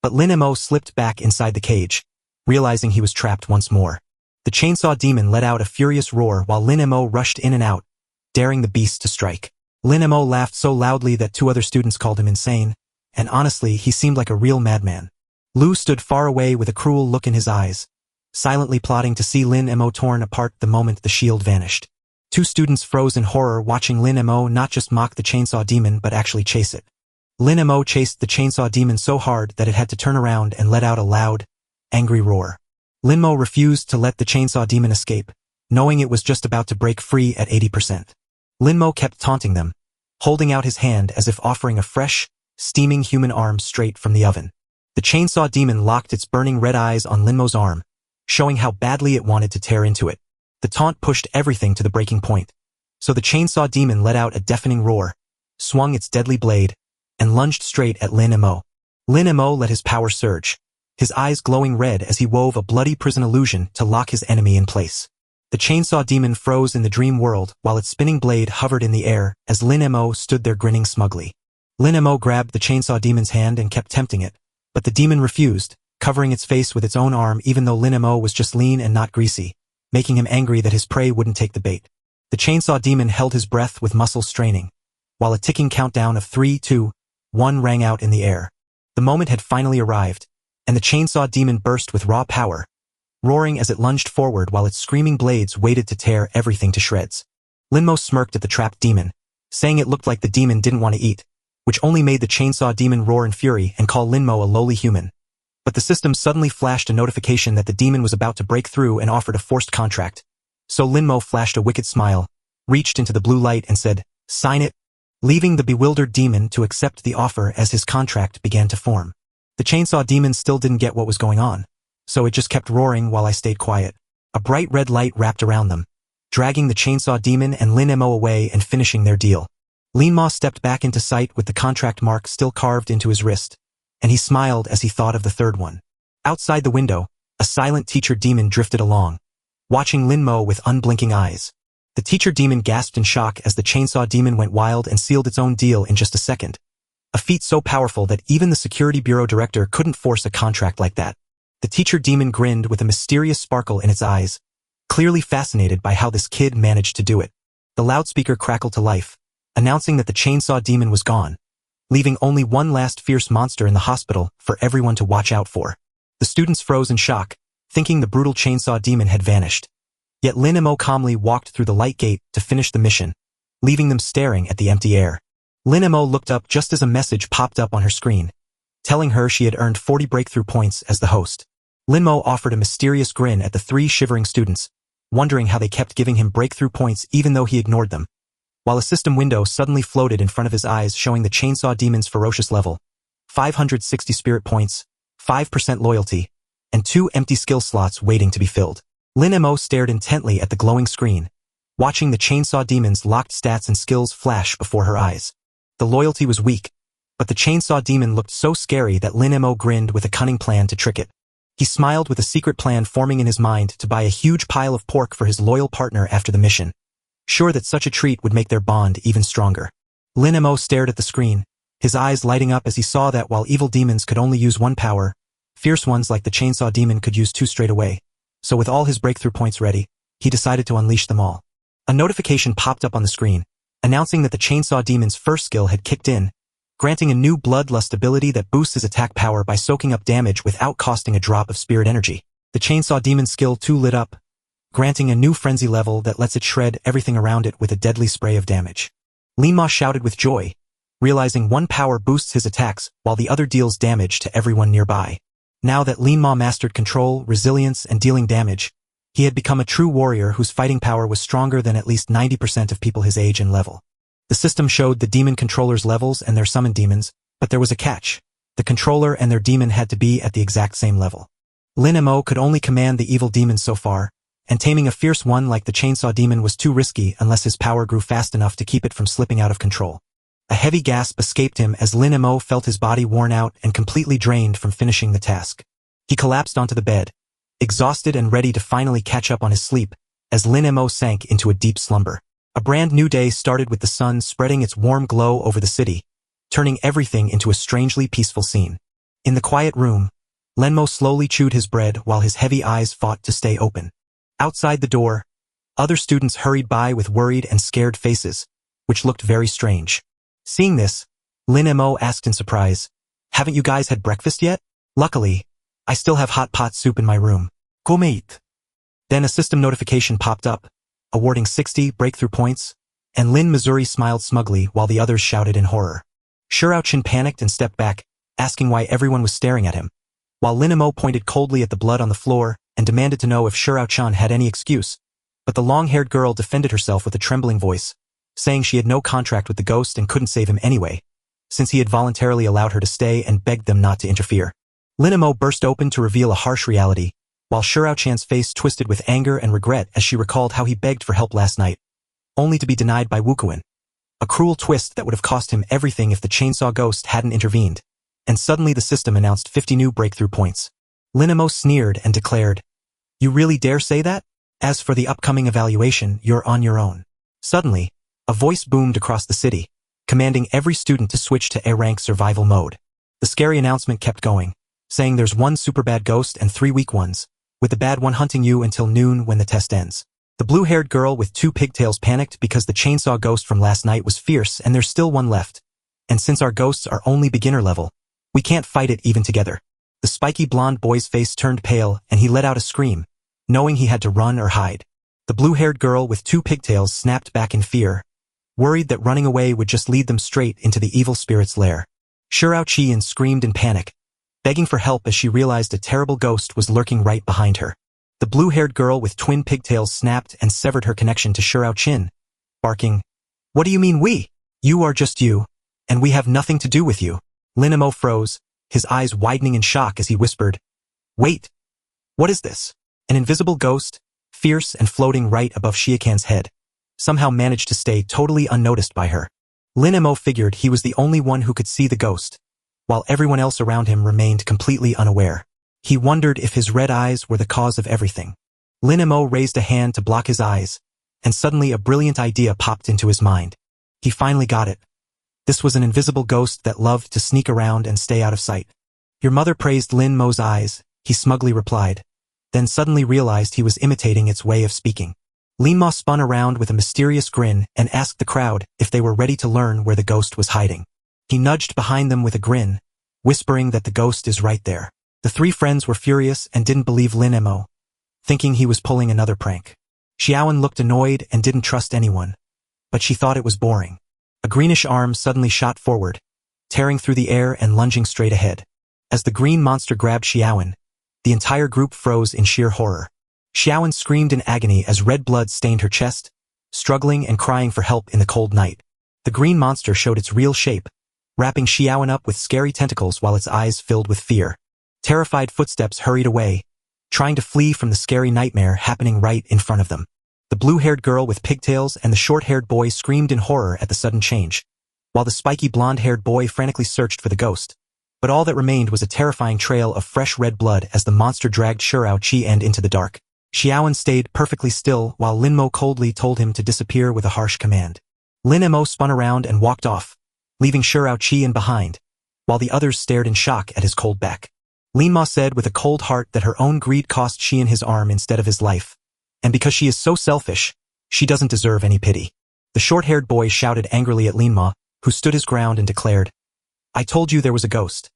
but Lin Mo slipped back inside the cage, realizing he was trapped once more. The chainsaw demon let out a furious roar while Lin Mo rushed in and out, daring the beast to strike. Lin Mo laughed so loudly that 2 other students called him insane, and honestly, he seemed like a real madman. Lu stood far away with a cruel look in his eyes, silently plotting to see Lin Mo torn apart the moment the shield vanished. 2 students froze in horror watching Lin Mo not just mock the chainsaw demon but actually chase it. Lin Mo chased the chainsaw demon so hard that it had to turn around and let out a loud, angry roar. Lin Mo refused to let the chainsaw demon escape, knowing it was just about to break free at 80%. Lin Mo kept taunting them, holding out his hand as if offering a fresh, steaming human arm straight from the oven. The chainsaw demon locked its burning red eyes on Lin Mo's arm, showing how badly it wanted to tear into it. The taunt pushed everything to the breaking point, so the chainsaw demon let out a deafening roar, swung its deadly blade, and lunged straight at Lin Mo. Lin Mo let his power surge, his eyes glowing red as he wove a bloody prison illusion to lock his enemy in place. The chainsaw demon froze in the dream world while its spinning blade hovered in the air as Lin Mo stood there grinning smugly. Lin Mo grabbed the chainsaw demon's hand and kept tempting it, but the demon refused, covering its face with its own arm even though Lin Mo was just lean and not greasy, making him angry that his prey wouldn't take the bait. The chainsaw demon held his breath with muscles straining, while a ticking countdown of 3, 2, 1 rang out in the air. The moment had finally arrived, and the chainsaw demon burst with raw power, roaring as it lunged forward while its screaming blades waited to tear everything to shreds. Lin Mo smirked at the trapped demon, saying it looked like the demon didn't want to eat, which only made the chainsaw demon roar in fury and call Lin Mo a lowly human. But the system suddenly flashed a notification that the demon was about to break through and offered a forced contract. So Lin Mo flashed a wicked smile, reached into the blue light and said, "Sign it," leaving the bewildered demon to accept the offer as his contract began to form. The chainsaw demon still didn't get what was going on, so it just kept roaring while I stayed quiet. A bright red light wrapped around them, dragging the chainsaw demon and Lin Mo away and finishing their deal. Lin Mo stepped back into sight with the contract mark still carved into his wrist, and he smiled as he thought of the third one. Outside the window, a silent teacher demon drifted along, watching Lin Mo with unblinking eyes. The teacher demon gasped in shock as the chainsaw demon went wild and sealed its own deal in just a second. A feat so powerful that even the security bureau director couldn't force a contract like that. The teacher demon grinned with a mysterious sparkle in its eyes, clearly fascinated by how this kid managed to do it. The loudspeaker crackled to life, announcing that the chainsaw demon was gone, leaving only one last fierce monster in the hospital for everyone to watch out for. The students froze in shock, thinking the brutal chainsaw demon had vanished. Yet Lin Mo calmly walked through the light gate to finish the mission, leaving them staring at the empty air. Lin Mo looked up just as a message popped up on her screen, telling her she had earned 40 breakthrough points as the host. Lin Mo offered a mysterious grin at the 3 shivering students, wondering how they kept giving him breakthrough points even though he ignored them. While a system window suddenly floated in front of his eyes showing the chainsaw demon's ferocious level, 560 spirit points, 5% loyalty, and 2 empty skill slots waiting to be filled. Lin Mo stared intently at the glowing screen, watching the chainsaw demon's locked stats and skills flash before her eyes. The loyalty was weak, but the chainsaw demon looked so scary that Lin Mo grinned with a cunning plan to trick it. He smiled with a secret plan forming in his mind to buy a huge pile of pork for his loyal partner after the mission, sure that such a treat would make their bond even stronger. Lin Mo stared at the screen, his eyes lighting up as he saw that while evil demons could only use 1 power, fierce ones like the chainsaw demon could use 2 straight away. So with all his breakthrough points ready, he decided to unleash them all. A notification popped up on the screen, announcing that the chainsaw demon's first skill had kicked in, granting a new bloodlust ability that boosts his attack power by soaking up damage without costing a drop of spirit energy. The chainsaw demon's skill 2 lit up, granting a new frenzy level that lets it shred everything around it with a deadly spray of damage. Lin Mo shouted with joy, realizing 1 power boosts his attacks while the other deals damage to everyone nearby. Now that Lin Mo mastered control, resilience, and dealing damage, he had become a true warrior whose fighting power was stronger than at least 90% of people his age and level. The system showed the demon controllers' levels and their summoned demons, but there was a catch. The controller and their demon had to be at the exact same level. Lin Mo could only command the evil demons so far, and taming a fierce one like the chainsaw demon was too risky unless his power grew fast enough to keep it from slipping out of control. A heavy gasp escaped him as Lin Mo felt his body worn out and completely drained from finishing the task. He collapsed onto the bed, exhausted and ready to finally catch up on his sleep, as Lin Mo sank into a deep slumber. A brand new day started with the sun spreading its warm glow over the city, turning everything into a strangely peaceful scene. In the quiet room, Lenmo slowly chewed his bread while his heavy eyes fought to stay open. Outside the door, other students hurried by with worried and scared faces, which looked very strange. Seeing this, Lin Mo asked in surprise, "Haven't you guys had breakfast yet?" "Luckily, I still have hot pot soup in my room. Go mate." Then a system notification popped up, awarding 60 breakthrough points, and Lin Missouri smiled smugly while the others shouted in horror. Shirao-chan panicked and stepped back, asking why everyone was staring at him, while Lin Mo pointed coldly at the blood on the floor and demanded to know if Shirao-chan had any excuse, but the long-haired girl defended herself with a trembling voice, saying she had no contract with the ghost and couldn't save him anyway, since he had voluntarily allowed her to stay and begged them not to interfere. Lin Mo burst open to reveal a harsh reality, while Shirao-chan's face twisted with anger and regret as she recalled how he begged for help last night, only to be denied by Wukuin. A cruel twist that would have cost him everything if the chainsaw ghost hadn't intervened. And suddenly the system announced 50 new breakthrough points. Lin Mo sneered and declared, "You really dare say that? As for the upcoming evaluation, you're on your own." Suddenly, a voice boomed across the city, commanding every student to switch to A-rank survival mode. The scary announcement kept going, saying there's one super bad ghost and 3 weak ones, with the bad one hunting you until noon when the test ends. The blue-haired girl with 2 pigtails panicked because the chainsaw ghost from last night was fierce and there's still one left. And since our ghosts are only beginner level, we can't fight it even together. The spiky blonde boy's face turned pale and he let out a scream, knowing he had to run or hide. The blue-haired girl with 2 pigtails snapped back in fear, worried that running away would just lead them straight into the evil spirit's lair. Shirao-chan screamed in panic, begging for help as she realized a terrible ghost was lurking right behind her. The blue-haired girl with twin pigtails snapped and severed her connection to Shirao-chan, barking, "What do you mean we? You are just you, and we have nothing to do with you." Lin Mo froze, his eyes widening in shock as he whispered, "Wait, what is this?" An invisible ghost, fierce and floating right above Shiakan's head, somehow managed to stay totally unnoticed by her. Lin Mo figured he was the only one who could see the ghost, while everyone else around him remained completely unaware. He wondered if his red eyes were the cause of everything. Lin Mo raised a hand to block his eyes, and suddenly a brilliant idea popped into his mind. He finally got it. This was an invisible ghost that loved to sneak around and stay out of sight. "Your mother praised Lin Mo's eyes," he smugly replied, then suddenly realized he was imitating its way of speaking. Lin Mo spun around with a mysterious grin and asked the crowd if they were ready to learn where the ghost was hiding. He nudged behind them with a grin, whispering that the ghost is right there. The 3 friends were furious and didn't believe Lin Mo, thinking he was pulling another prank. Xiaoan looked annoyed and didn't trust anyone, but she thought it was boring. A greenish arm suddenly shot forward, tearing through the air and lunging straight ahead. As the green monster grabbed Xiaoan, the entire group froze in sheer horror. Xiaoan screamed in agony as red blood stained her chest, struggling and crying for help in the cold night. The green monster showed its real shape, wrapping Xiaoan up with scary tentacles while its eyes filled with fear. Terrified footsteps hurried away, trying to flee from the scary nightmare happening right in front of them. The blue-haired girl with pigtails and the short-haired boy screamed in horror at the sudden change, while the spiky blonde-haired boy frantically searched for the ghost. But all that remained was a terrifying trail of fresh red blood as the monster dragged Shirao-chan into the dark. Xiaoan stayed perfectly still while Lin Mo coldly told him to disappear with a harsh command. Lin Mo spun around and walked off, leaving Shirao-chan behind, while the others stared in shock at his cold back. Lin Mo said with a cold heart that her own greed cost Xian his arm instead of his life, and because she is so selfish, she doesn't deserve any pity. The short-haired boy shouted angrily at Lin Mo, who stood his ground and declared, "I told you there was a ghost.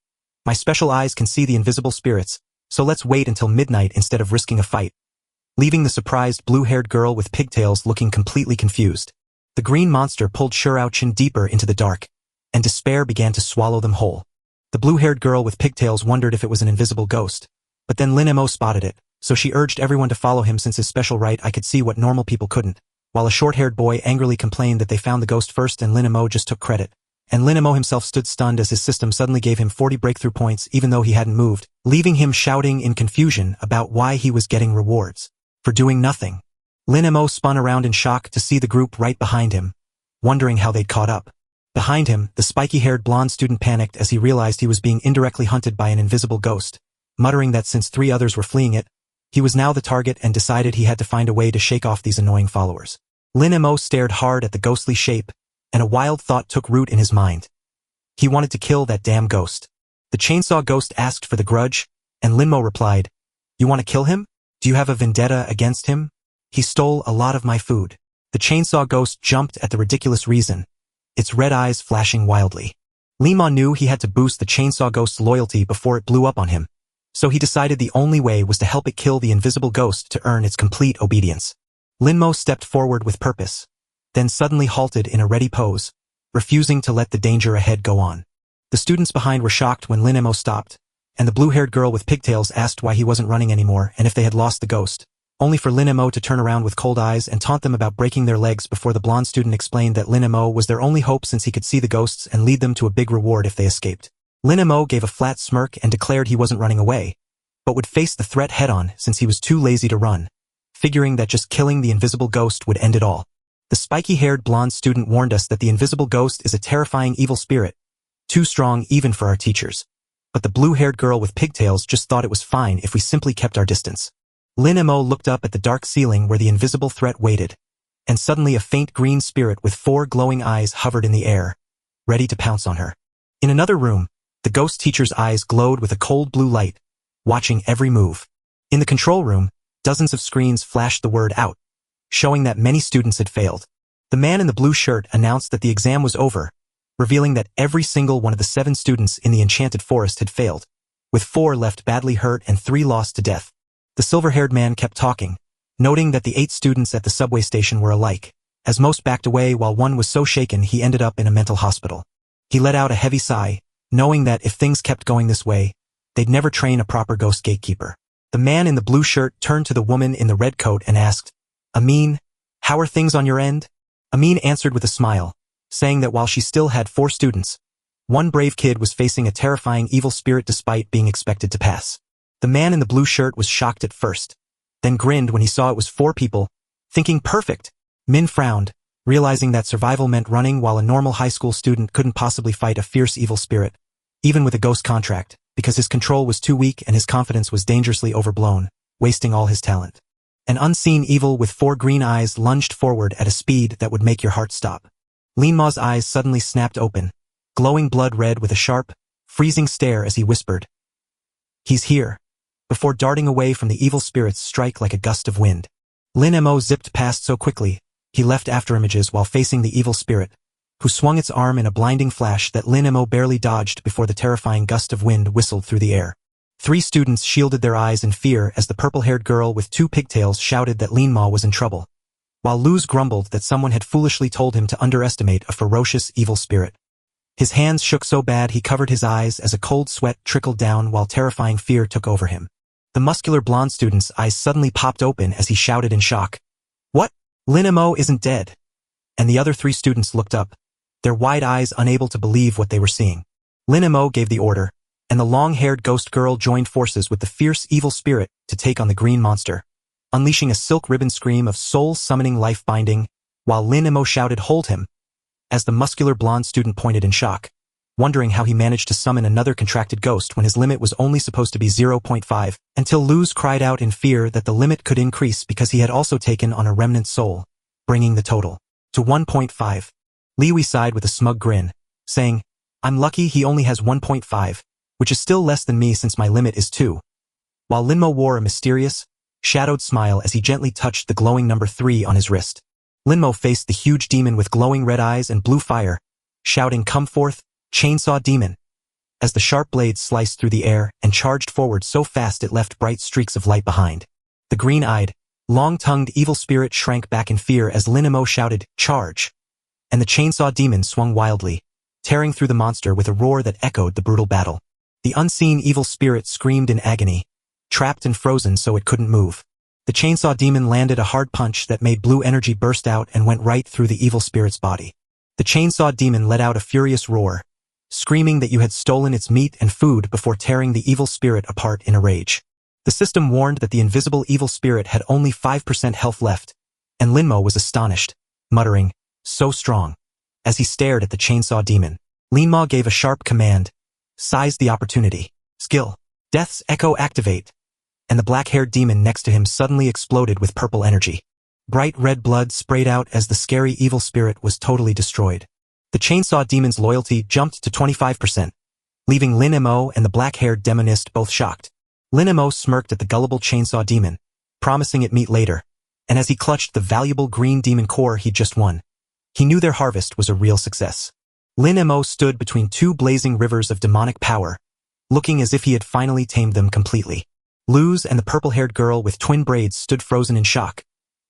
My special eyes can see the invisible spirits, so let's wait until midnight instead of risking a fight," leaving the surprised blue-haired girl with pigtails looking completely confused. The green monster pulled Shirao-chan deeper into the dark, and despair began to swallow them whole. The blue-haired girl with pigtails wondered if it was an invisible ghost, but then Lin Mo spotted it, so she urged everyone to follow him since his special right eye could see what normal people couldn't, while a short-haired boy angrily complained that they found the ghost first and Lin Mo just took credit. And Lin Mo himself stood stunned as his system suddenly gave him 40 breakthrough points even though he hadn't moved, leaving him shouting in confusion about why he was getting rewards for doing nothing. Lin Mo spun around in shock to see the group right behind him, wondering how they'd caught up. Behind him, the spiky-haired blonde student panicked as he realized he was being indirectly hunted by an invisible ghost, muttering that since 3 others were fleeing it, He was now the target and decided he had to find a way to shake off these annoying followers. Lin Mo stared hard at the ghostly shape, and a wild thought took root in his mind. He wanted to kill that damn ghost. The chainsaw ghost asked for the grudge, and Lin Mo replied, "You want to kill him? Do you have a vendetta against him? He stole a lot of my food." The chainsaw ghost jumped at the ridiculous reason, its red eyes flashing wildly. Lin Mo knew he had to boost the chainsaw ghost's loyalty before it blew up on him, so he decided the only way was to help it kill the invisible ghost to earn its complete obedience. Lin Mo stepped forward with purpose, then suddenly halted in a ready pose, refusing to let the danger ahead go on. The students behind were shocked when Lin Mo stopped, and the blue-haired girl with pigtails asked why he wasn't running anymore and if they had lost the ghost, only for Lin Mo to turn around with cold eyes and taunt them about breaking their legs before the blonde student explained that Lin Mo was their only hope since he could see the ghosts and lead them to a big reward if they escaped. Lin Mo gave a flat smirk and declared he wasn't running away, but would face the threat head-on since he was too lazy to run, figuring that just killing the invisible ghost would end it all. The spiky-haired blonde student warned us that the invisible ghost is a terrifying evil spirit, too strong even for our teachers. But the blue-haired girl with pigtails just thought it was fine if we simply kept our distance. Lin Mo looked up at the dark ceiling where the invisible threat waited, and suddenly a faint green spirit with 4 glowing eyes hovered in the air, ready to pounce on her. In another room, the ghost teacher's eyes glowed with a cold blue light, watching every move. In the control room, dozens of screens flashed the word out, showing that many students had failed. The man in the blue shirt announced that the exam was over, revealing that every single one of the 7 students in the enchanted forest had failed, with 4 left badly hurt and 3 lost to death. The silver-haired man kept talking, noting that the 8 students at the subway station were alike, as most backed away while one was so shaken he ended up in a mental hospital. He let out a heavy sigh, knowing that if things kept going this way, they'd never train a proper ghost gatekeeper. The man in the blue shirt turned to the woman in the red coat and asked, "Amin, how are things on your end?" Amin answered with a smile, saying that while she still had 4 students, one brave kid was facing a terrifying evil spirit despite being expected to pass. The man in the blue shirt was shocked at first, then grinned when he saw it was 4 people, thinking perfect. Min frowned, realizing that survival meant running while a normal high school student couldn't possibly fight a fierce evil spirit, even with a ghost contract, because his control was too weak and his confidence was dangerously overblown, wasting all his talent. An unseen evil with 4 green eyes lunged forward at a speed that would make your heart stop. Lin Mo's eyes suddenly snapped open, glowing blood red with a sharp, freezing stare as he whispered, "He's here," before darting away from the evil spirit's strike like a gust of wind. Lin Mo zipped past so quickly, he left afterimages while facing the evil spirit, who swung its arm in a blinding flash that Lin Mo barely dodged before the terrifying gust of wind whistled through the air. 3 students shielded their eyes in fear as the purple-haired girl with 2 pigtails shouted that Lin Mo was in trouble, while Luz grumbled that someone had foolishly told him to underestimate a ferocious evil spirit. His hands shook so bad he covered his eyes as a cold sweat trickled down while terrifying fear took over him. The muscular blonde student's eyes suddenly popped open as he shouted in shock, "What? Lin Mo isn't dead?" And the other 3 students looked up, their wide eyes unable to believe what they were seeing. Lin Mo gave the order, and the long-haired ghost girl joined forces with the fierce evil spirit to take on the green monster, unleashing a silk ribbon scream of soul-summoning life-binding, while Lin Mo shouted, "Hold him," as the muscular blonde student pointed in shock, wondering how he managed to summon another contracted ghost when his limit was only supposed to be 0.5, until Luz cried out in fear that the limit could increase because he had also taken on a remnant soul, bringing the total to 1.5. Liwi sighed with a smug grin, saying, "I'm lucky he only has 1.5, which is still less than me since my limit is 2. While Lin Mo wore a mysterious, shadowed smile as he gently touched the glowing number 3 on his wrist. Lin Mo faced the huge demon with glowing red eyes and blue fire, shouting, "Come forth, chainsaw demon," as the sharp blade sliced through the air and charged forward so fast it left bright streaks of light behind. The green-eyed, long-tongued evil spirit shrank back in fear as Lin Mo shouted, "Charge!" and the chainsaw demon swung wildly, tearing through the monster with a roar that echoed the brutal battle. The unseen evil spirit screamed in agony, trapped and frozen so it couldn't move. The chainsaw demon landed a hard punch that made blue energy burst out and went right through the evil spirit's body. The chainsaw demon let out a furious roar, screaming that you had stolen its meat and food before tearing the evil spirit apart in a rage. The system warned that the invisible evil spirit had only 5% health left, and Lin Mo was astonished, muttering, "So strong," as he stared at the chainsaw demon. Lin Mo gave a sharp command, seized the opportunity. Skill. Death's Echo activate. and the black-haired demon next to him suddenly exploded with purple energy. Bright red blood sprayed out as the scary evil spirit was totally destroyed. The chainsaw demon's loyalty jumped to 25%, leaving Lin Mo and the black-haired demonist both shocked. Lin Mo smirked at the gullible chainsaw demon, promising it meat later, and as he clutched the valuable green demon core he'd just won, he knew their harvest was a real success. Lin Mo stood between two blazing rivers of demonic power, looking as if he had finally tamed them completely. Luz and the purple-haired girl with twin braids stood frozen in shock,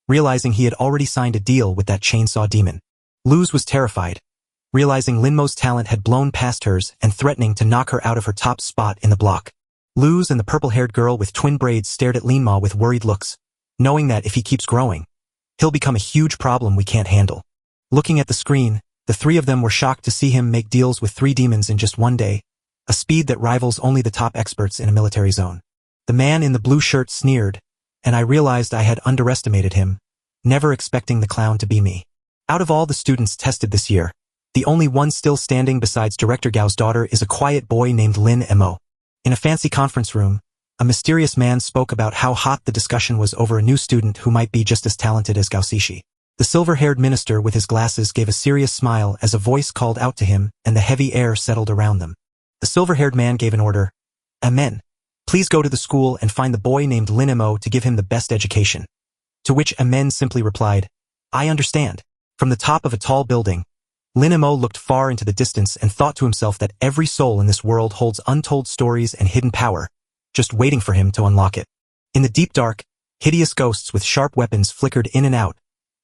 realizing he had already signed a deal with that chainsaw demon. Luz was terrified, realizing Lin Mo's talent had blown past hers and threatening to knock her out of her top spot in the block. Luz and the purple-haired girl with twin braids stared at Lin Mo with worried looks, knowing that if he keeps growing, he'll become a huge problem we can't handle. Looking at the screen, the three of them were shocked to see him make deals with 3 demons in just one day, a speed that rivals only the top experts in a military zone. The man in the blue shirt sneered, and I realized I had underestimated him, never expecting the clown to be me. Out of all the students tested this year, the only one still standing besides Director Gao's daughter is a quiet boy named Lin Mo. In a fancy conference room, a mysterious man spoke about how hot the discussion was over a new student who might be just as talented as Gao Xixi. The silver-haired minister with his glasses gave a serious smile as a voice called out to him and the heavy air settled around them. The silver-haired man gave an order. Amen. Please go to the school and find the boy named Lin Mo to give him the best education. To which Amen simply replied, I understand. From the top of a tall building, Lin Mo looked far into the distance and thought to himself that every soul in this world holds untold stories and hidden power, just waiting for him to unlock it. In the deep dark, hideous ghosts with sharp weapons flickered in and out,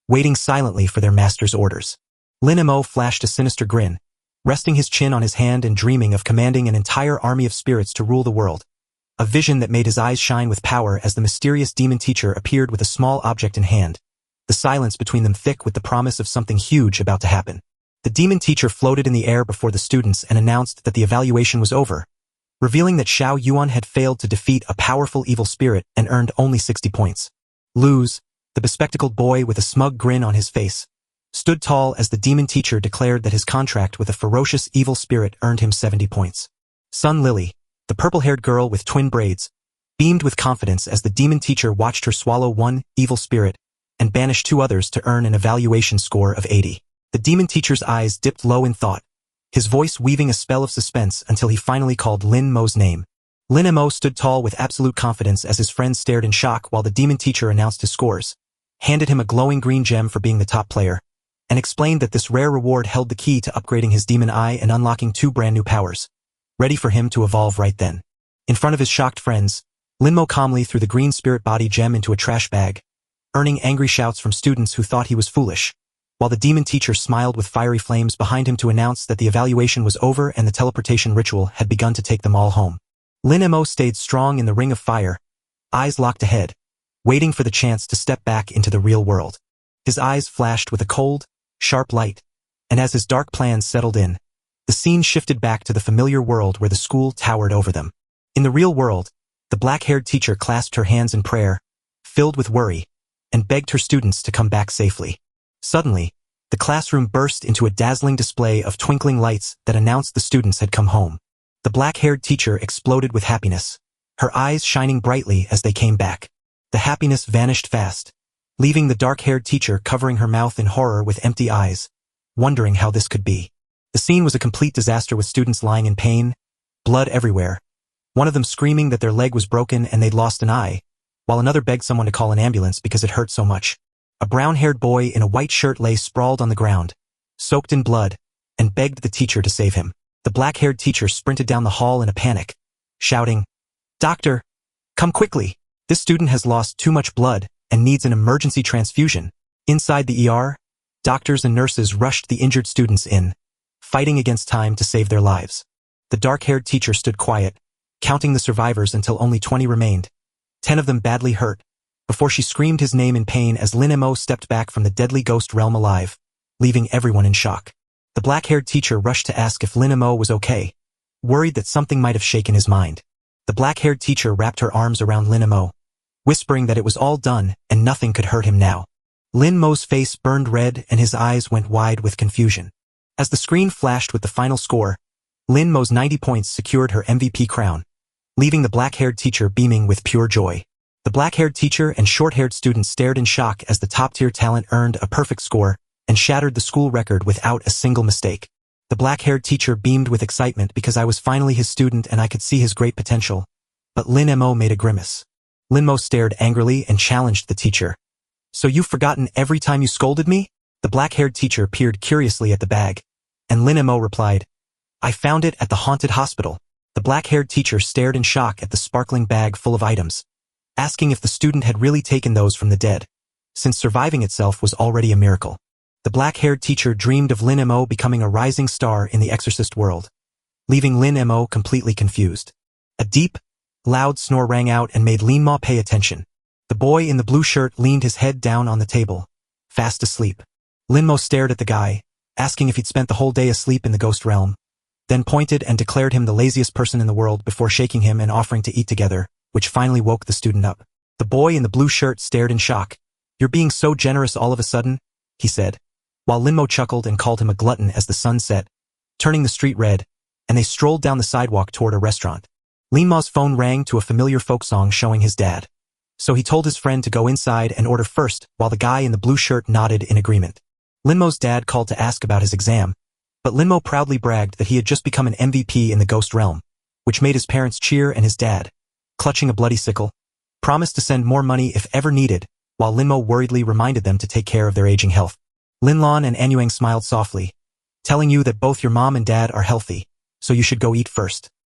waiting silently for their master's orders. Lin Mo flashed a sinister grin, resting his chin on his hand and dreaming of commanding an entire army of spirits to rule the world, a vision that made his eyes shine with power as the mysterious demon teacher appeared with a small object in hand, the silence between them thick with the promise of something huge about to happen. The demon teacher floated in the air before the students and announced that the evaluation was over, revealing that Xiao Yuan had failed to defeat a powerful evil spirit and earned only 60 points. Luz, the bespectacled boy with a smug grin on his face, stood tall as the demon teacher declared that his contract with a ferocious evil spirit earned him 70 points. Sun Lily, the purple-haired girl with twin braids, beamed with confidence as the demon teacher watched her swallow 1 evil spirit and banish 2 others to earn an evaluation score of 80. The demon teacher's eyes dipped low in thought, his voice weaving a spell of suspense until he finally called Lin Mo's name. Lin Mo stood tall with absolute confidence as his friends stared in shock while the demon teacher announced his scores, handed him a glowing green gem for being the top player, and explained that this rare reward held the key to upgrading his demon eye and unlocking 2 brand new powers, ready for him to evolve right then. In front of his shocked friends, Lin Mo calmly threw the green spirit body gem into a trash bag, earning angry shouts from students who thought he was foolish, while the demon teacher smiled with fiery flames behind him to announce that the evaluation was over and the teleportation ritual had begun to take them all home. Lin Mo stayed strong in the ring of fire, eyes locked ahead, waiting for the chance to step back into the real world. His eyes flashed with a cold, sharp light, and as his dark plans settled in, the scene shifted back to the familiar world where the school towered over them. In the real world, the black-haired teacher clasped her hands in prayer, filled with worry, and begged her students to come back safely. Suddenly, the classroom burst into a dazzling display of twinkling lights that announced the students had come home. The black-haired teacher exploded with happiness, her eyes shining brightly as they came back. The happiness vanished fast, leaving the dark-haired teacher covering her mouth in horror with empty eyes, wondering how this could be. The scene was a complete disaster with students lying in pain, blood everywhere, one of them screaming that their leg was broken and they'd lost an eye, while another begged someone to call an ambulance because it hurt so much. A brown-haired boy in a white shirt lay sprawled on the ground, soaked in blood, and begged the teacher to save him. The black-haired teacher sprinted down the hall in a panic, shouting, "Doctor, come quickly! This student has lost too much blood and needs an emergency transfusion." Inside the ER, doctors and nurses rushed the injured students in, fighting against time to save their lives. The dark-haired teacher stood quiet, counting the survivors until only 20 remained, 10 of them badly hurt, before she screamed his name in pain as Lin Mo stepped back from the deadly ghost realm alive, leaving everyone in shock. The black-haired teacher rushed to ask if Lin Mo was okay, worried that something might have shaken his mind. The black-haired teacher wrapped her arms around Lin Mo, whispering that it was all done and nothing could hurt him now. Lin Mo's face burned red and his eyes went wide with confusion. As the screen flashed with the final score, Lin Mo's 90 points secured her MVP crown, leaving the black-haired teacher beaming with pure joy. The black-haired teacher and short-haired student stared in shock as the top-tier talent earned a perfect score and shattered the school record without a single mistake. The black-haired teacher beamed with excitement because I was finally his student and I could see his great potential. But Lin Mo made a grimace. Lin Mo stared angrily and challenged the teacher. "So you've forgotten every time you scolded me?" The black-haired teacher peered curiously at the bag, and Lin Mo replied, "I found it at the haunted hospital." The black-haired teacher stared in shock at the sparkling bag full of items, asking if the student had really taken those from the dead, since surviving itself was already a miracle. The black-haired teacher dreamed of Lin Mo becoming a rising star in the exorcist world, leaving Lin Mo completely confused. A deep, loud snore rang out and made Lin Mo pay attention. The boy in the blue shirt leaned his head down on the table, fast asleep. Lin Mo stared at the guy, asking if he'd spent the whole day asleep in the ghost realm, then pointed and declared him the laziest person in the world before shaking him and offering to eat together, which finally woke the student up. The boy in the blue shirt stared in shock. "You're being so generous all of a sudden," he said, while Lin Mo chuckled and called him a glutton as the sun set, turning the street red, and they strolled down the sidewalk toward a restaurant. Lin Mo's phone rang to a familiar folk song showing his dad, so he told his friend to go inside and order first while the guy in the blue shirt nodded in agreement. Lin Mo's dad called to ask about his exam, but Lin Mo proudly bragged that he had just become an MVP in the ghost realm, which made his parents cheer, and his dad, clutching a bloody sickle, promised to send more money if ever needed, while Lin Mo worriedly reminded them to take care of their aging health. Lin Lan and Anyuang smiled softly, "Telling you that both your mom and dad are healthy, so you should go eat first."